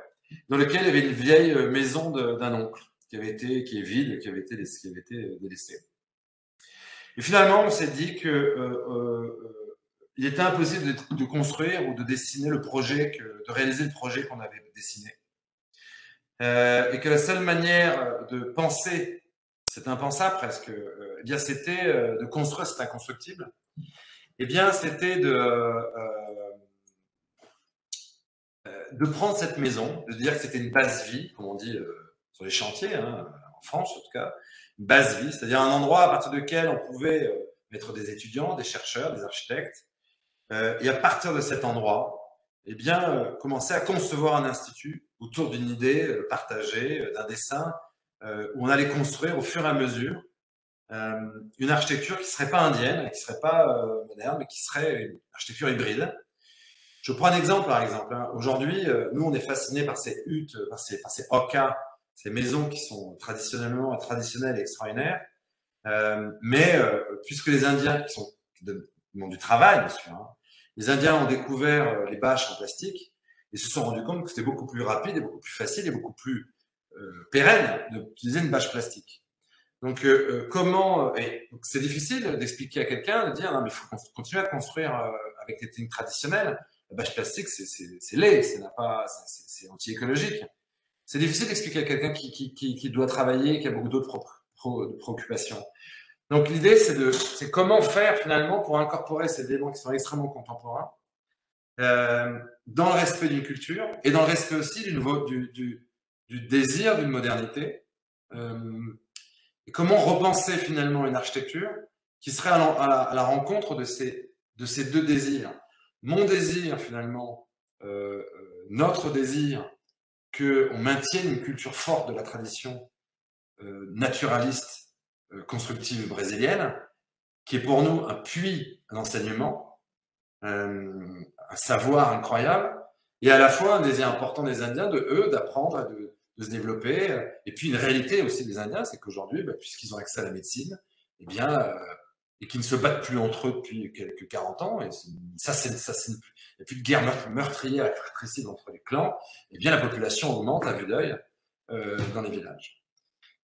dans lequel il y avait une vieille maison d'un oncle qui est vide, qui avait été délaissée. Et finalement, on s'est dit que il était impossible de construire ou de dessiner de réaliser le projet qu'on avait dessiné. Et que la seule manière de penser, c'est impensable presque, eh bien c'était de construire cet inconstructible. Eh bien, c'était de prendre cette maison, de dire que c'était une base vie, comme on dit sur les chantiers, hein, en France en tout cas, une base vie, c'est-à-dire un endroit à partir duquel on pouvait mettre des étudiants, des chercheurs, des architectes, et à partir de cet endroit, eh bien, commencer à concevoir un institut autour d'une idée partagée, d'un dessin, où on allait construire au fur et à mesure une architecture qui ne serait pas indienne, qui ne serait pas moderne, mais qui serait une architecture hybride. Je prends un exemple, par exemple. Hein. Aujourd'hui, nous, on est fascinés par ces huttes, par ces oka, ces maisons qui sont traditionnelles et extraordinaires. Mais puisque les Indiens, qui ont du travail, bien sûr, hein, les Indiens ont découvert les bâches en plastique et se sont rendus compte que c'était beaucoup plus rapide et beaucoup plus facile et beaucoup plus pérenne d'utiliser une bâche plastique. Donc, c'est difficile d'expliquer à quelqu'un, de dire, non, mais il faut continuer à construire avec des techniques traditionnelles. la bâche plastique, c'est laid, c'est anti-écologique. C'est difficile d'expliquer à quelqu'un qui doit travailler, qui a beaucoup d'autres préoccupations. Donc l'idée, c'est comment faire finalement pour incorporer ces éléments qui sont extrêmement contemporains dans le respect d'une culture et dans le respect aussi du désir d'une modernité. Et comment repenser finalement une architecture qui serait à la rencontre de ces deux désirs. Mon désir finalement, notre désir qu'on maintienne une culture forte de la tradition naturaliste, constructive brésilienne, qui est pour nous un puits d'enseignement, un savoir incroyable, et à la fois un désir important des Indiens d'apprendre, de se développer. Et puis une réalité aussi des Indiens, c'est qu'aujourd'hui, puisqu'ils ont accès à la médecine, eh bien, et qu'ils ne se battent plus entre eux depuis quelques 40 ans, et il n'y a plus de guerre meurtrière et fratricide entre les clans, eh bien la population augmente à vue d'œil dans les villages.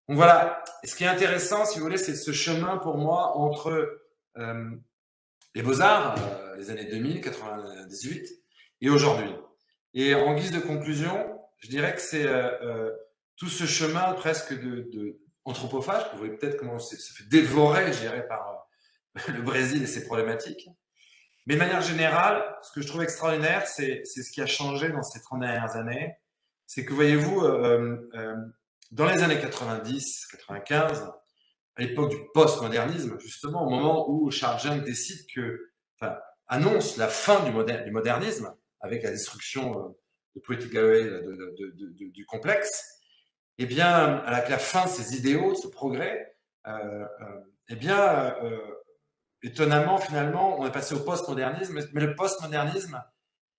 Donc voilà, et ce qui est intéressant, si vous voulez, c'est ce chemin pour moi entre les Beaux-Arts, les années 2000, 98, et aujourd'hui. Et en guise de conclusion, je dirais que c'est tout ce chemin presque de anthropophage, vous voyez peut-être comment ça se fait dévorer, je dirais, par le Brésil et ses problématiques. Mais de manière générale, ce que je trouve extraordinaire, c'est ce qui a changé dans ces 30 dernières années. C'est que, voyez-vous, dans les années 90, 95, à l'époque du post-modernisme, justement, au moment où Charles Jung décide annonce la fin du modernisme, avec la destruction de Poetic Galloway du complexe, eh bien, avec la fin de ces idéaux, de ce progrès, eh bien, étonnamment, finalement, on est passé au post-modernisme, mais le post-modernisme,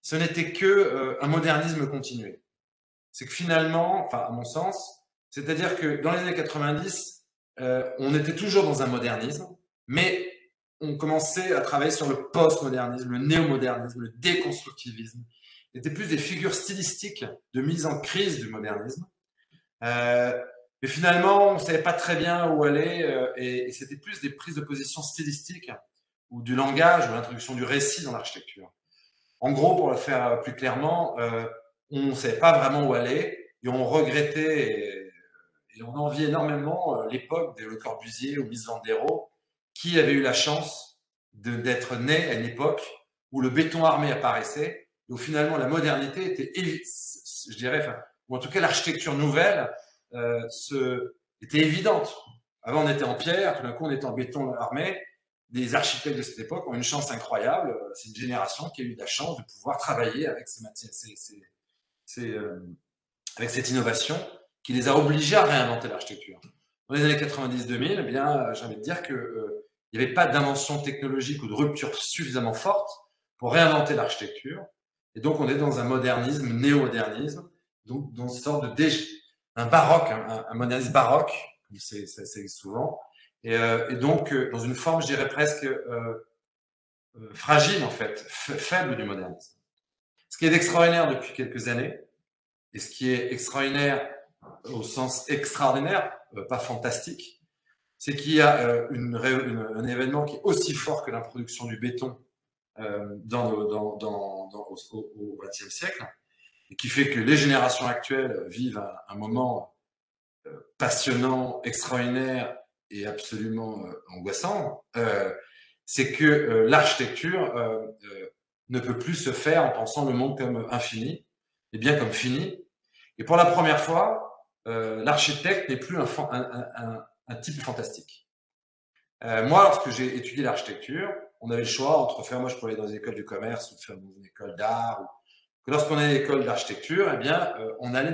ce n'était que un modernisme continué. C'est que finalement, enfin, à mon sens, c'est-à-dire que dans les années 90, on était toujours dans un modernisme, mais on commençait à travailler sur le post-modernisme, le néo-modernisme, le déconstructivisme. C'était plus des figures stylistiques de mise en crise du modernisme. Mais finalement, on ne savait pas très bien où aller, et c'était plus des prises de position stylistiques ou du langage ou l'introduction du récit dans l'architecture. En gros, pour le faire plus clairement, on ne savait pas vraiment où aller et on regrettait et on enviait énormément l'époque de Le Corbusier ou Mies van der Rohe, qui avait eu la chance d'être né à une époque où le béton armé apparaissait, et où finalement la modernité était, je dirais, ou en tout cas l'architecture nouvelle était évidente. Avant on était en pierre, tout d'un coup on était en béton armé. Les architectes de cette époque ont une chance incroyable. C'est une génération qui a eu la chance de pouvoir travailler avec ces matières, avec cette innovation qui les a obligés à réinventer l'architecture. Dans les années 90-2000, eh bien, j'ai envie de dire qu'il n'y avait pas d'invention technologique ou de rupture suffisamment forte pour réinventer l'architecture. Et donc, on est dans un modernisme, néo-modernisme, donc dans une sorte un baroque, un modernisme baroque, comme ça existe souvent, et donc dans une forme, je dirais presque fragile en fait, faible du modernisme. Ce qui est extraordinaire depuis quelques années, et ce qui est extraordinaire au sens extraordinaire, pas fantastique, c'est qu'il y a un événement qui est aussi fort que l'introduction du béton au XXe siècle, et qui fait que les générations actuelles vivent un moment passionnant, extraordinaire et absolument angoissant, c'est que l'architecture ne peut plus se faire en pensant le monde comme infini, et bien comme fini. Et pour la première fois, l'architecte n'est plus un type fantastique. Moi, lorsque j'ai étudié l'architecture, on avait le choix entre faire, moi je pouvais aller dans une école de commerce ou faire dans une école d'art. Lorsqu'on allait à l'école d'architecture, eh bien, on allait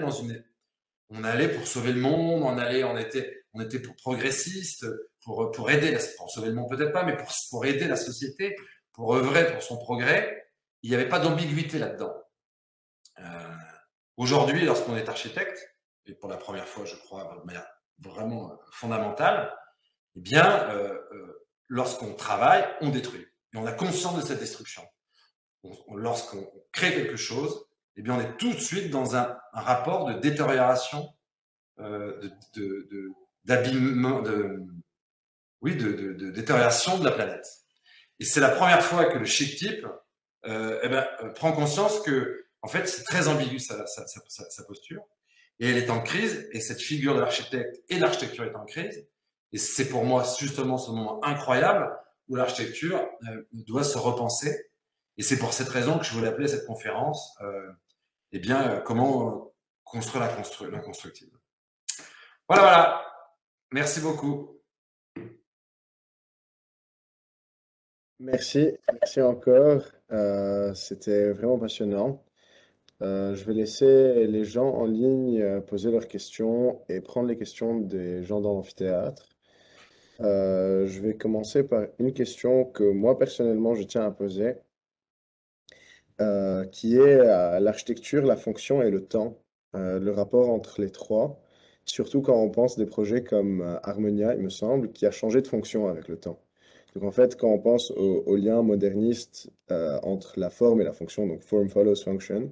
pour sauver le monde, on était pour progressistes, pour aider, pour sauver le monde peut-être pas, mais pour aider la société, pour œuvrer pour son progrès. Il n'y avait pas d'ambiguïté là-dedans. Aujourd'hui, lorsqu'on est architecte, et pour la première fois, je crois, de manière vraiment fondamentale, eh bien, lorsqu'on travaille, on détruit. Et on a conscience de cette destruction. Lorsqu'on crée quelque chose, eh bien, on est tout de suite dans un rapport de détérioration, d'abîmement, de détérioration de la planète. Et c'est la première fois que le chic type prend conscience que, en fait, c'est très ambigu sa posture, et elle est en crise, et cette figure de l'architecte et l'architecture est en crise. Et c'est pour moi justement ce moment incroyable où l'architecture doit se repenser. Et c'est pour cette raison que je voulais appeler cette conférence, comment construire l'inconstructible. Voilà, voilà. Merci beaucoup. Merci, merci encore. C'était vraiment passionnant. Je vais laisser les gens en ligne poser leurs questions et prendre les questions des gens dans l'amphithéâtre. Je vais commencer par une question que moi personnellement je tiens à poser, qui est l'architecture, la fonction et le temps, le rapport entre les trois, surtout quand on pense des projets comme Harmonia, il me semble, qui a changé de fonction avec le temps. Donc en fait, quand on pense au lien moderniste entre la forme et la fonction, donc form follows function,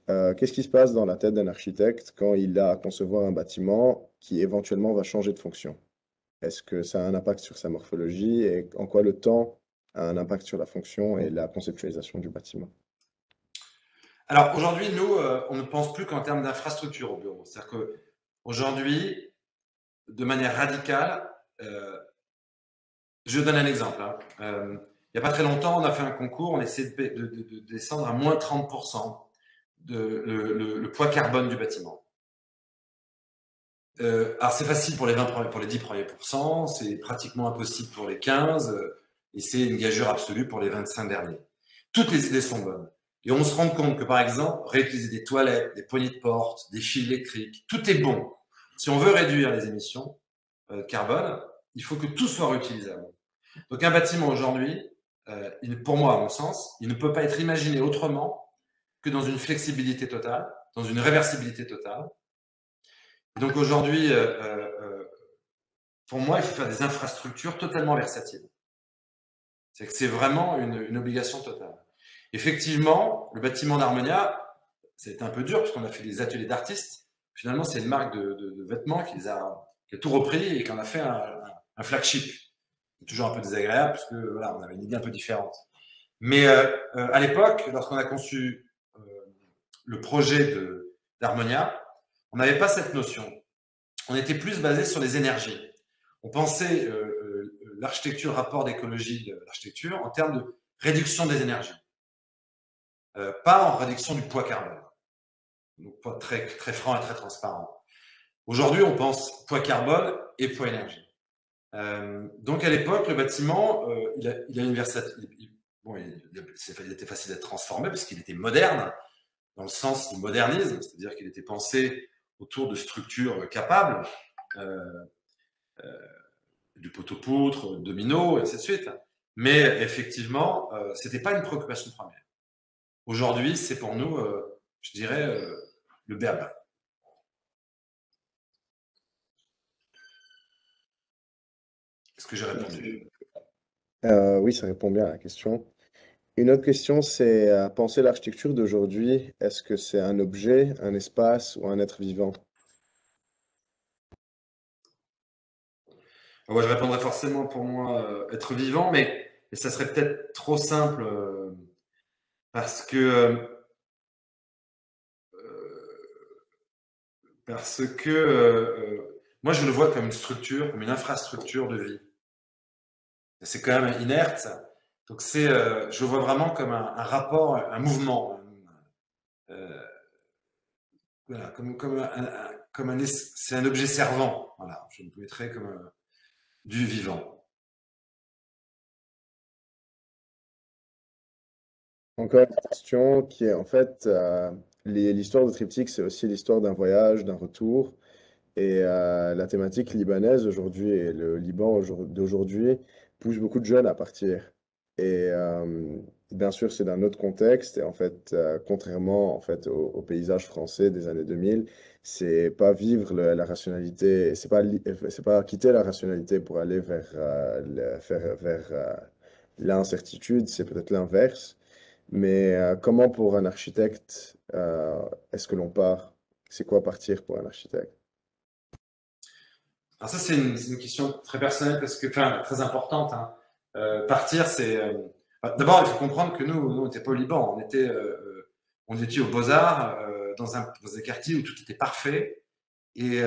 qu'est-ce qui se passe dans la tête d'un architecte quand il a à concevoir un bâtiment qui éventuellement va changer de fonction? Est-ce que ça a un impact sur sa morphologie et en quoi le temps a un impact sur la fonction et la conceptualisation du bâtiment? Alors aujourd'hui, nous, on ne pense plus qu'en termes d'infrastructure au bureau. C'est-à-dire qu'aujourd'hui, de manière radicale, je donne un exemple. Il n'y a pas très longtemps, on a fait un concours, on essaie de descendre à moins 30% le poids carbone du bâtiment. Alors c'est facile pour pour les 10 premiers pourcents, c'est pratiquement impossible pour les 15, et c'est une gageure absolue pour les 25 derniers. Toutes les idées sont bonnes. Et on se rend compte que, par exemple, réutiliser des toilettes, des poignées de porte, des fils électriques, tout est bon. Si on veut réduire les émissions carbone, il faut que tout soit réutilisable. Donc un bâtiment aujourd'hui, pour moi, à mon sens, il ne peut pas être imaginé autrement que dans une flexibilité totale, dans une réversibilité totale. Et donc aujourd'hui, pour moi, il faut faire des infrastructures totalement versatiles. C'est que c'est vraiment une obligation totale. Effectivement, le bâtiment d'Harmonia, c'était un peu dur parce qu'on a fait des ateliers d'artistes. Finalement, c'est une marque de vêtements qui a tout repris et qui en a fait un flagship. C'est toujours un peu désagréable parce que voilà, on avait une idée un peu différente. Mais à l'époque, lorsqu'on a conçu le projet d'Harmonia, on n'avait pas cette notion. On était plus basé sur les énergies. On pensait l'architecture, rapport d'écologie de l'architecture en termes de réduction des énergies, pas en réduction du poids carbone. Donc, pas très, très franc et très transparent. Aujourd'hui, on pense poids carbone et poids énergie. Donc, à l'époque, le bâtiment, il a une versatilité. Bon, il était facile d'être transformé parce qu'il était moderne, dans le sens du modernisme, c'est-à-dire qu'il était pensé autour de structures capables, euh, du poteau-poutre, domino, et ainsi de suite. Mais effectivement, c'était pas une préoccupation première. Aujourd'hui, c'est pour nous, je dirais, le béaba. Est-ce que j'ai Merci. répondu? Oui, ça répond bien à la question. Une autre question, c'est penser l'architecture d'aujourd'hui. Est-ce que c'est un objet, un espace ou un être vivant? Ouais, je répondrais forcément pour moi être vivant, mais ça serait peut-être trop simple parce que moi je le vois comme une structure, comme une infrastructure de vie. C'est quand même inerte, ça. Donc je le vois vraiment comme un rapport, un mouvement. Euh, voilà, c'est un objet servant. Voilà, je le mettrais comme du vivant. Encore une question qui est en fait, l'histoire de Triptyque, c'est aussi l'histoire d'un voyage, d'un retour. Et la thématique libanaise aujourd'hui et le Liban d'aujourd'hui pousse beaucoup de jeunes à partir. Et bien sûr, c'est d'un autre contexte. Et en fait, contrairement en fait, au paysage français des années 2000, c'est pas vivre la rationalité, c'est pas quitter la rationalité pour aller vers, vers l'incertitude, c'est peut-être l'inverse. Mais comment pour un architecte, est-ce que l'on part? C'est quoi partir pour un architecte? Alors ça, c'est une question très personnelle parce que, enfin, très importante. Hein. Partir, D'abord, il faut comprendre que nous on n'était pas au Liban, on était aux Beaux-Arts, dans des quartiers où tout était parfait et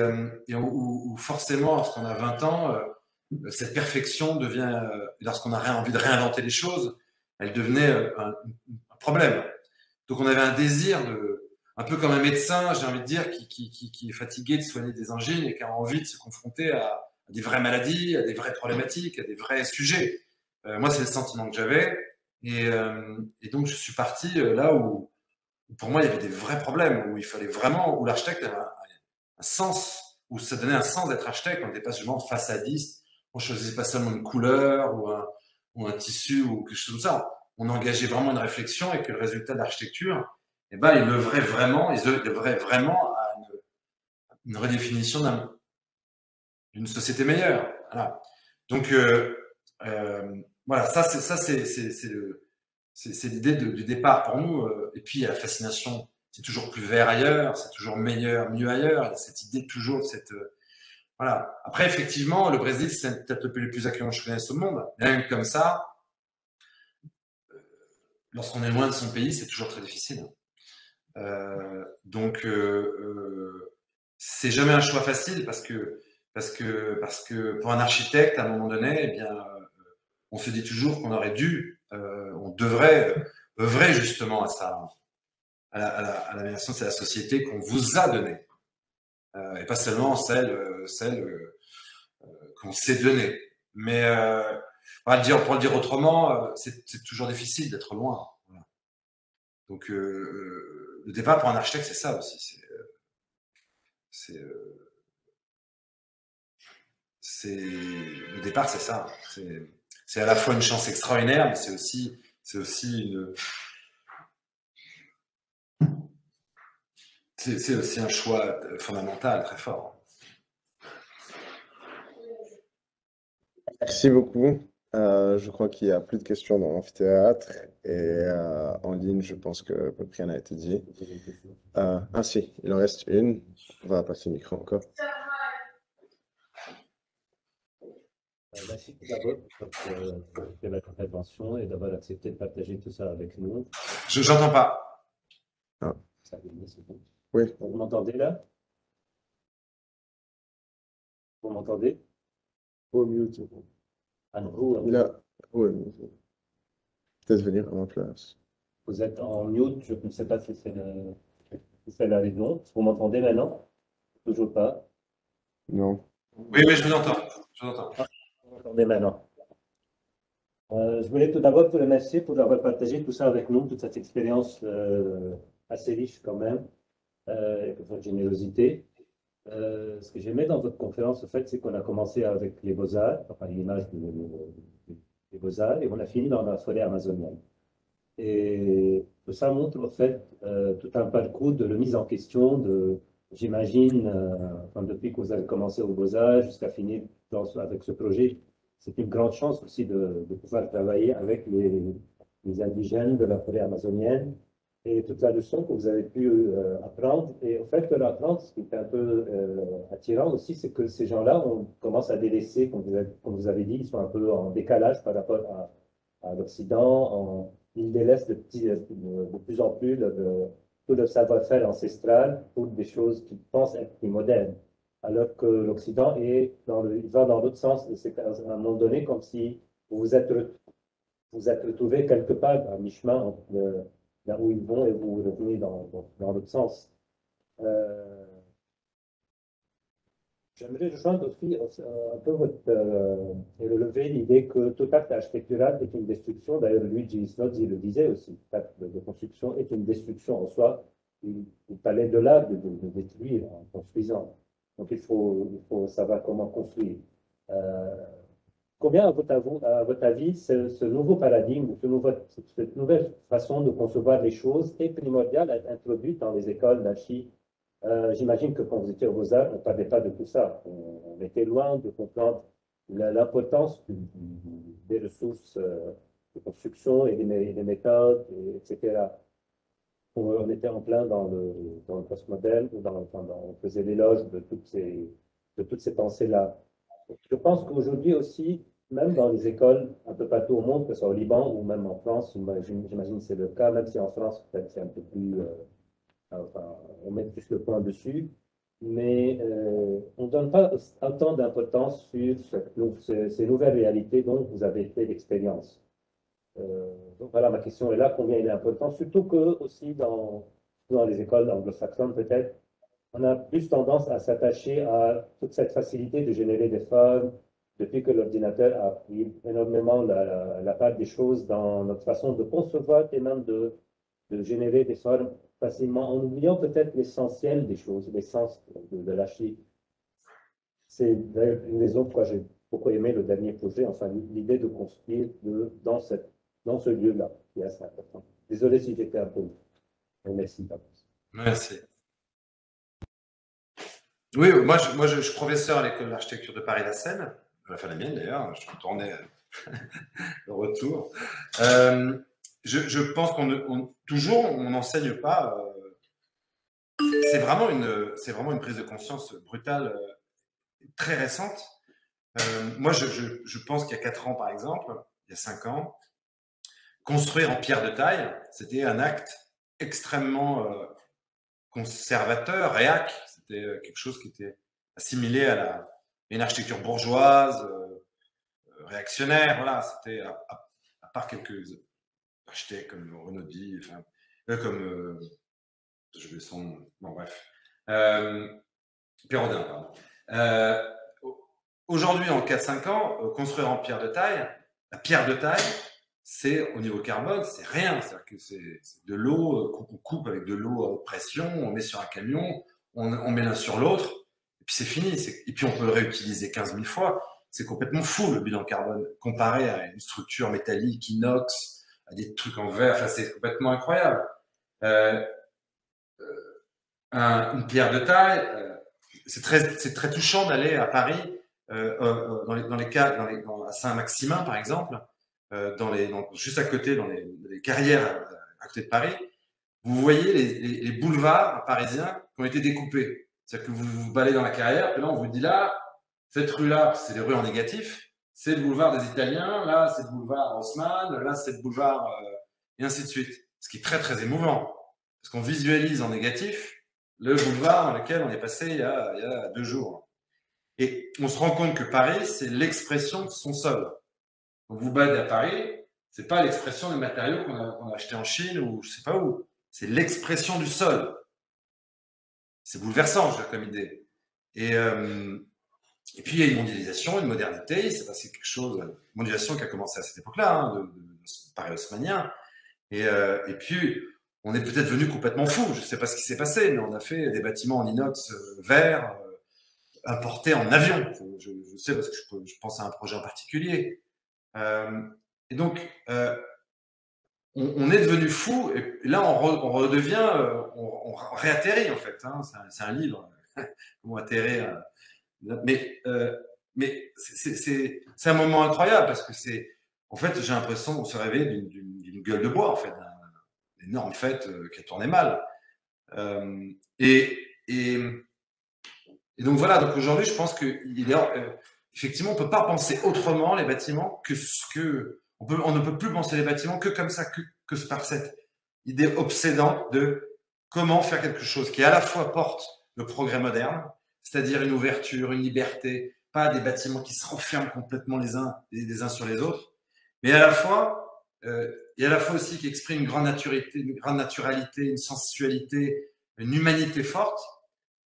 où forcément, lorsqu'on a 20 ans, cette perfection devient, lorsqu'on a envie de réinventer les choses, elle devenait un problème. Donc on avait un désir un peu comme un médecin, j'ai envie de dire, qui est fatigué de soigner des angines et qui a envie de se confronter à des vraies maladies, à des vraies problématiques, à des vrais sujets. Moi, c'est le sentiment que j'avais. Et donc, je suis parti là où, pour moi, il y avait des vrais problèmes, où il fallait vraiment, où l'architecte avait un sens, où ça donnait un sens d'être architecte. On n'était pas seulement façadiste, on choisissait pas seulement une couleur ou un tissu ou quelque chose comme ça. On engageait vraiment une réflexion et que le résultat de l'architecture, eh ben, il œuvrait vraiment à une redéfinition d'une société meilleure. Voilà. Donc, voilà, c'est l'idée du départ pour nous. Et puis, il y a la fascination. C'est toujours plus vert ailleurs, c'est toujours meilleur, mieux ailleurs. Il y a cette idée toujours, voilà. Après, effectivement, le Brésil, c'est peut-être le pays le plus accueillant que je connaisse au monde. Même comme ça, lorsqu'on est loin de son pays, c'est toujours très difficile. Donc, c'est jamais un choix facile parce que pour un architecte, à un moment donné, eh bien, on se dit toujours qu'on aurait dû, on devrait œuvrer justement à la meilleure c'est la société qu'on vous a donnée, et pas seulement celle qu'on s'est donnée. Mais pour le dire autrement, c'est toujours difficile d'être loin. Voilà. Donc le départ pour un architecte, c'est ça aussi. Le départ, c'est ça. C'est à la fois une chance extraordinaire, mais c'est aussi un choix fondamental, très fort. Merci beaucoup. Je crois qu'il n'y a plus de questions dans l'amphithéâtre et en ligne, je pense que à peu près rien a été dit. Ah si, il en reste une. On va passer le micro encore. Merci tout d'abord pour votre intervention et d'avoir accepté de partager tout ça avec nous. Je n'entends pas. Ah. C'est bon. Oui. Vous m'entendez là? Vous m'entendez? Au mute. Ah non, vous, Là, oui. Peut-être venir à ma place. vous êtes en mute, je ne sais pas si c'est la raison. Vous m'entendez maintenant? Toujours pas. Non. Oui, je vous entends. Je vous entends. Ah, vous m'entendez maintenant. Je voulais tout d'abord vous remercier pour avoir partagé tout ça avec nous, toute cette expérience assez riche quand même, et pour votre générosité. Ce que j'aimais dans votre conférence, en fait, c'est qu'on a commencé avec les Beaux-Arts, enfin l'image des Beaux-Arts, et on a fini dans la forêt amazonienne. Et tout ça montre, en fait, tout un parcours de remise en question j'imagine, enfin, depuis que vous avez commencé aux Beaux-Arts jusqu'à finir avec ce projet, c'est une grande chance aussi de pouvoir travailler avec les indigènes de la forêt amazonienne et toute la leçon que vous avez pu apprendre. Et au fait, leur apprendre, ce qui est un peu attirant aussi, c'est que ces gens-là, on commence à délaisser, comme vous avez dit, ils sont un peu en décalage par rapport à l'Occident. Ils délaissent de plus en plus tout le savoir-faire ancestral pour des choses qu'ils pensent être plus modernes. Alors que l'Occident il va dans l'autre sens. Et c'est à un moment donné comme si vous êtes retrouvé quelque part à mi-chemin entre là où ils vont et vous revenez dans l'autre sens. J'aimerais rejoindre aussi un peu et relever l'idée que tout acte architectural est une destruction. D'ailleurs, Luigi Snozzi le disait aussi, l'acte de construction est une destruction en soi. Il fallait de là de détruire en construisant. Donc il faut savoir comment construire. Euh, Combien, à votre avis, ce nouveau paradigme, cette nouvelle façon de concevoir les choses est primordiale à être introduite dans les écoles d'archi? J'imagine que quand vous étiez aux Beaux-Arts, on ne parlait pas de tout ça. On était loin de comprendre l'importance des ressources de construction et des méthodes, etc. On était en plein dans le postmoderne, on faisait l'éloge de toutes ces pensées-là. Je pense qu'aujourd'hui aussi, même dans les écoles un peu partout au monde, que ce soit au Liban ou même en France, j'imagine que c'est le cas, même si en France, peut-être c'est un peu plus, enfin, on met plus le point dessus, mais on ne donne pas autant d'importance sur ces nouvelles réalités dont vous avez fait l'expérience. Donc voilà, ma question est là, combien il est important, surtout que aussi dans les écoles anglo-saxonnes peut-être, on a plus tendance à s'attacher à toute cette facilité de générer des formes depuis que l'ordinateur a pris énormément la part des choses dans notre façon de concevoir et même de générer des formes facilement, en oubliant peut-être l'essentiel des choses, l'essence de la chimie. C'est d'ailleurs une raison pourquoi j'ai beaucoup aimé le dernier projet, enfin l'idée de construire dans ce lieu-là, qui est assez important. Désolé si j'étais un peu long. Merci. Merci. Oui, je suis professeur à l'école d'architecture de Paris-la-Seine, enfin la mienne d'ailleurs, je retournais le retour. Je pense toujours, on n'enseigne pas. C'est vraiment une prise de conscience brutale, très récente. Moi, je pense qu'il y a 4 ans, par exemple, il y a 5 ans, construire en pierre de taille, c'était un acte extrêmement conservateur, réac. C'était quelque chose qui était assimilé à une architecture bourgeoise, réactionnaire. Voilà, c'était à part quelques architectes comme Renaudie, enfin, comme je vais son bon bref, Pérodin, pardon. Aujourd'hui, en 4-5 ans, construire en pierre de taille, la pierre de taille, c'est au niveau carbone, c'est rien. C'est-à-dire que c'est de l'eau qu'on coupe avec de l'eau à haute pression, on met sur un camion, on met l'un sur l'autre, et puis c'est fini. Et puis on peut le réutiliser 15 000 fois. C'est complètement fou le bilan carbone comparé à une structure métallique, inox, à des trucs en verre. Enfin, c'est complètement incroyable. Euh, une pierre de taille, c'est très touchant d'aller à Paris, dans les cas, à Saint-Maximin par exemple, juste à côté, dans les carrières à côté de Paris, vous voyez les boulevards parisiens qui ont été découpés. C'est-à-dire que vous baladez dans la carrière, et là on vous dit là, cette rue-là, c'est des rues en négatif, c'est le boulevard des Italiens, là c'est le boulevard Haussmann, là c'est le boulevard, et ainsi de suite. Ce qui est très très émouvant, parce qu'on visualise en négatif le boulevard dans lequel on est passé il y a 2 jours. Et on se rend compte que Paris, c'est l'expression de son sol. Donc vous baladez à Paris, c'est pas l'expression des matériaux qu'on a achetés en Chine ou je sais pas où. C'est l'expression du sol. C'est bouleversant, je veux dire, comme idée. Et puis il y a une mondialisation, une modernité, il s'est passé quelque chose, une mondialisation qui a commencé à cette époque-là, hein, de Paris haussmannien. Et puis on est peut-être venu complètement fou, je ne sais pas ce qui s'est passé, mais on a fait des bâtiments en inox vert, importés en avion. Je sais parce que je pense à un projet en particulier. Et donc, on est devenu fou, et là on redevient, on réatterrit en fait. Hein, c'est un livre, comment atterrir. Mais c'est un moment incroyable parce que en fait, j'ai l'impression qu'on se réveille d'une gueule de bois, en fait, d'une énorme fête qui a tourné mal. Et, et, et donc voilà, donc aujourd'hui, je pense effectivement, on ne peut pas penser autrement les bâtiments on ne peut plus penser les bâtiments que comme ça, que par cette idée obsédante de comment faire quelque chose qui à la fois porte le progrès moderne, c'est-à-dire une ouverture, une liberté, pas des bâtiments qui se renferment complètement les uns sur les autres, mais et à la fois aussi qui expriment une grande naturalité, une sensualité, une humanité forte,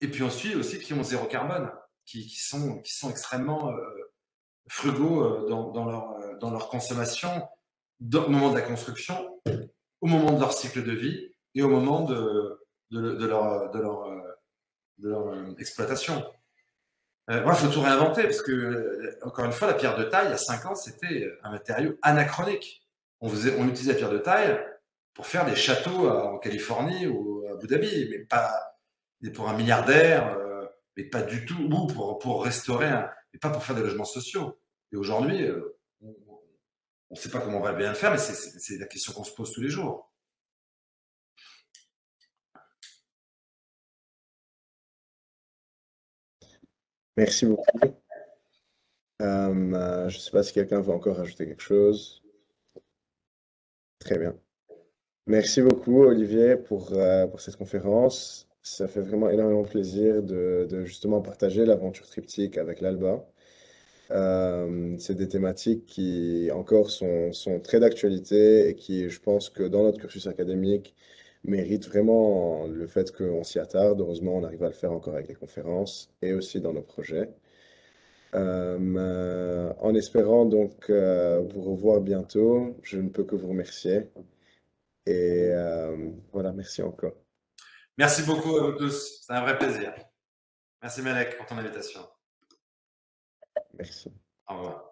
et puis ensuite aussi qui ont zéro carbone, qui sont extrêmement frugaux dans leur consommation au moment de la construction, au moment de leur cycle de vie et au moment de leur exploitation. Moi, il faut tout réinventer parce que, encore une fois, la pierre de taille, il y a 5 ans, c'était un matériau anachronique. On utilisait la pierre de taille pour faire des châteaux en Californie ou à Abu Dhabi, mais pas pour un milliardaire, mais pas du tout, ou pour restaurer, mais pas pour faire des logements sociaux. Et aujourd'hui, on ne sait pas comment on va bien le faire, mais c'est la question qu'on se pose tous les jours. Merci beaucoup. Je ne sais pas si quelqu'un veut encore rajouter quelque chose. Très bien. Merci beaucoup, Olivier, pour cette conférence. Ça fait vraiment énormément plaisir de justement partager l'aventure triptyque avec l'Alba. C'est des thématiques qui encore sont très d'actualité et qui, je pense que dans notre cursus académique, méritent vraiment le fait qu'on s'y attarde. Heureusement, on arrive à le faire encore avec les conférences et aussi dans nos projets. En espérant donc vous revoir bientôt, je ne peux que vous remercier. Et voilà, merci encore. Merci beaucoup à vous tous. C'est un vrai plaisir. Merci Malek pour ton invitation. Merci. Au revoir.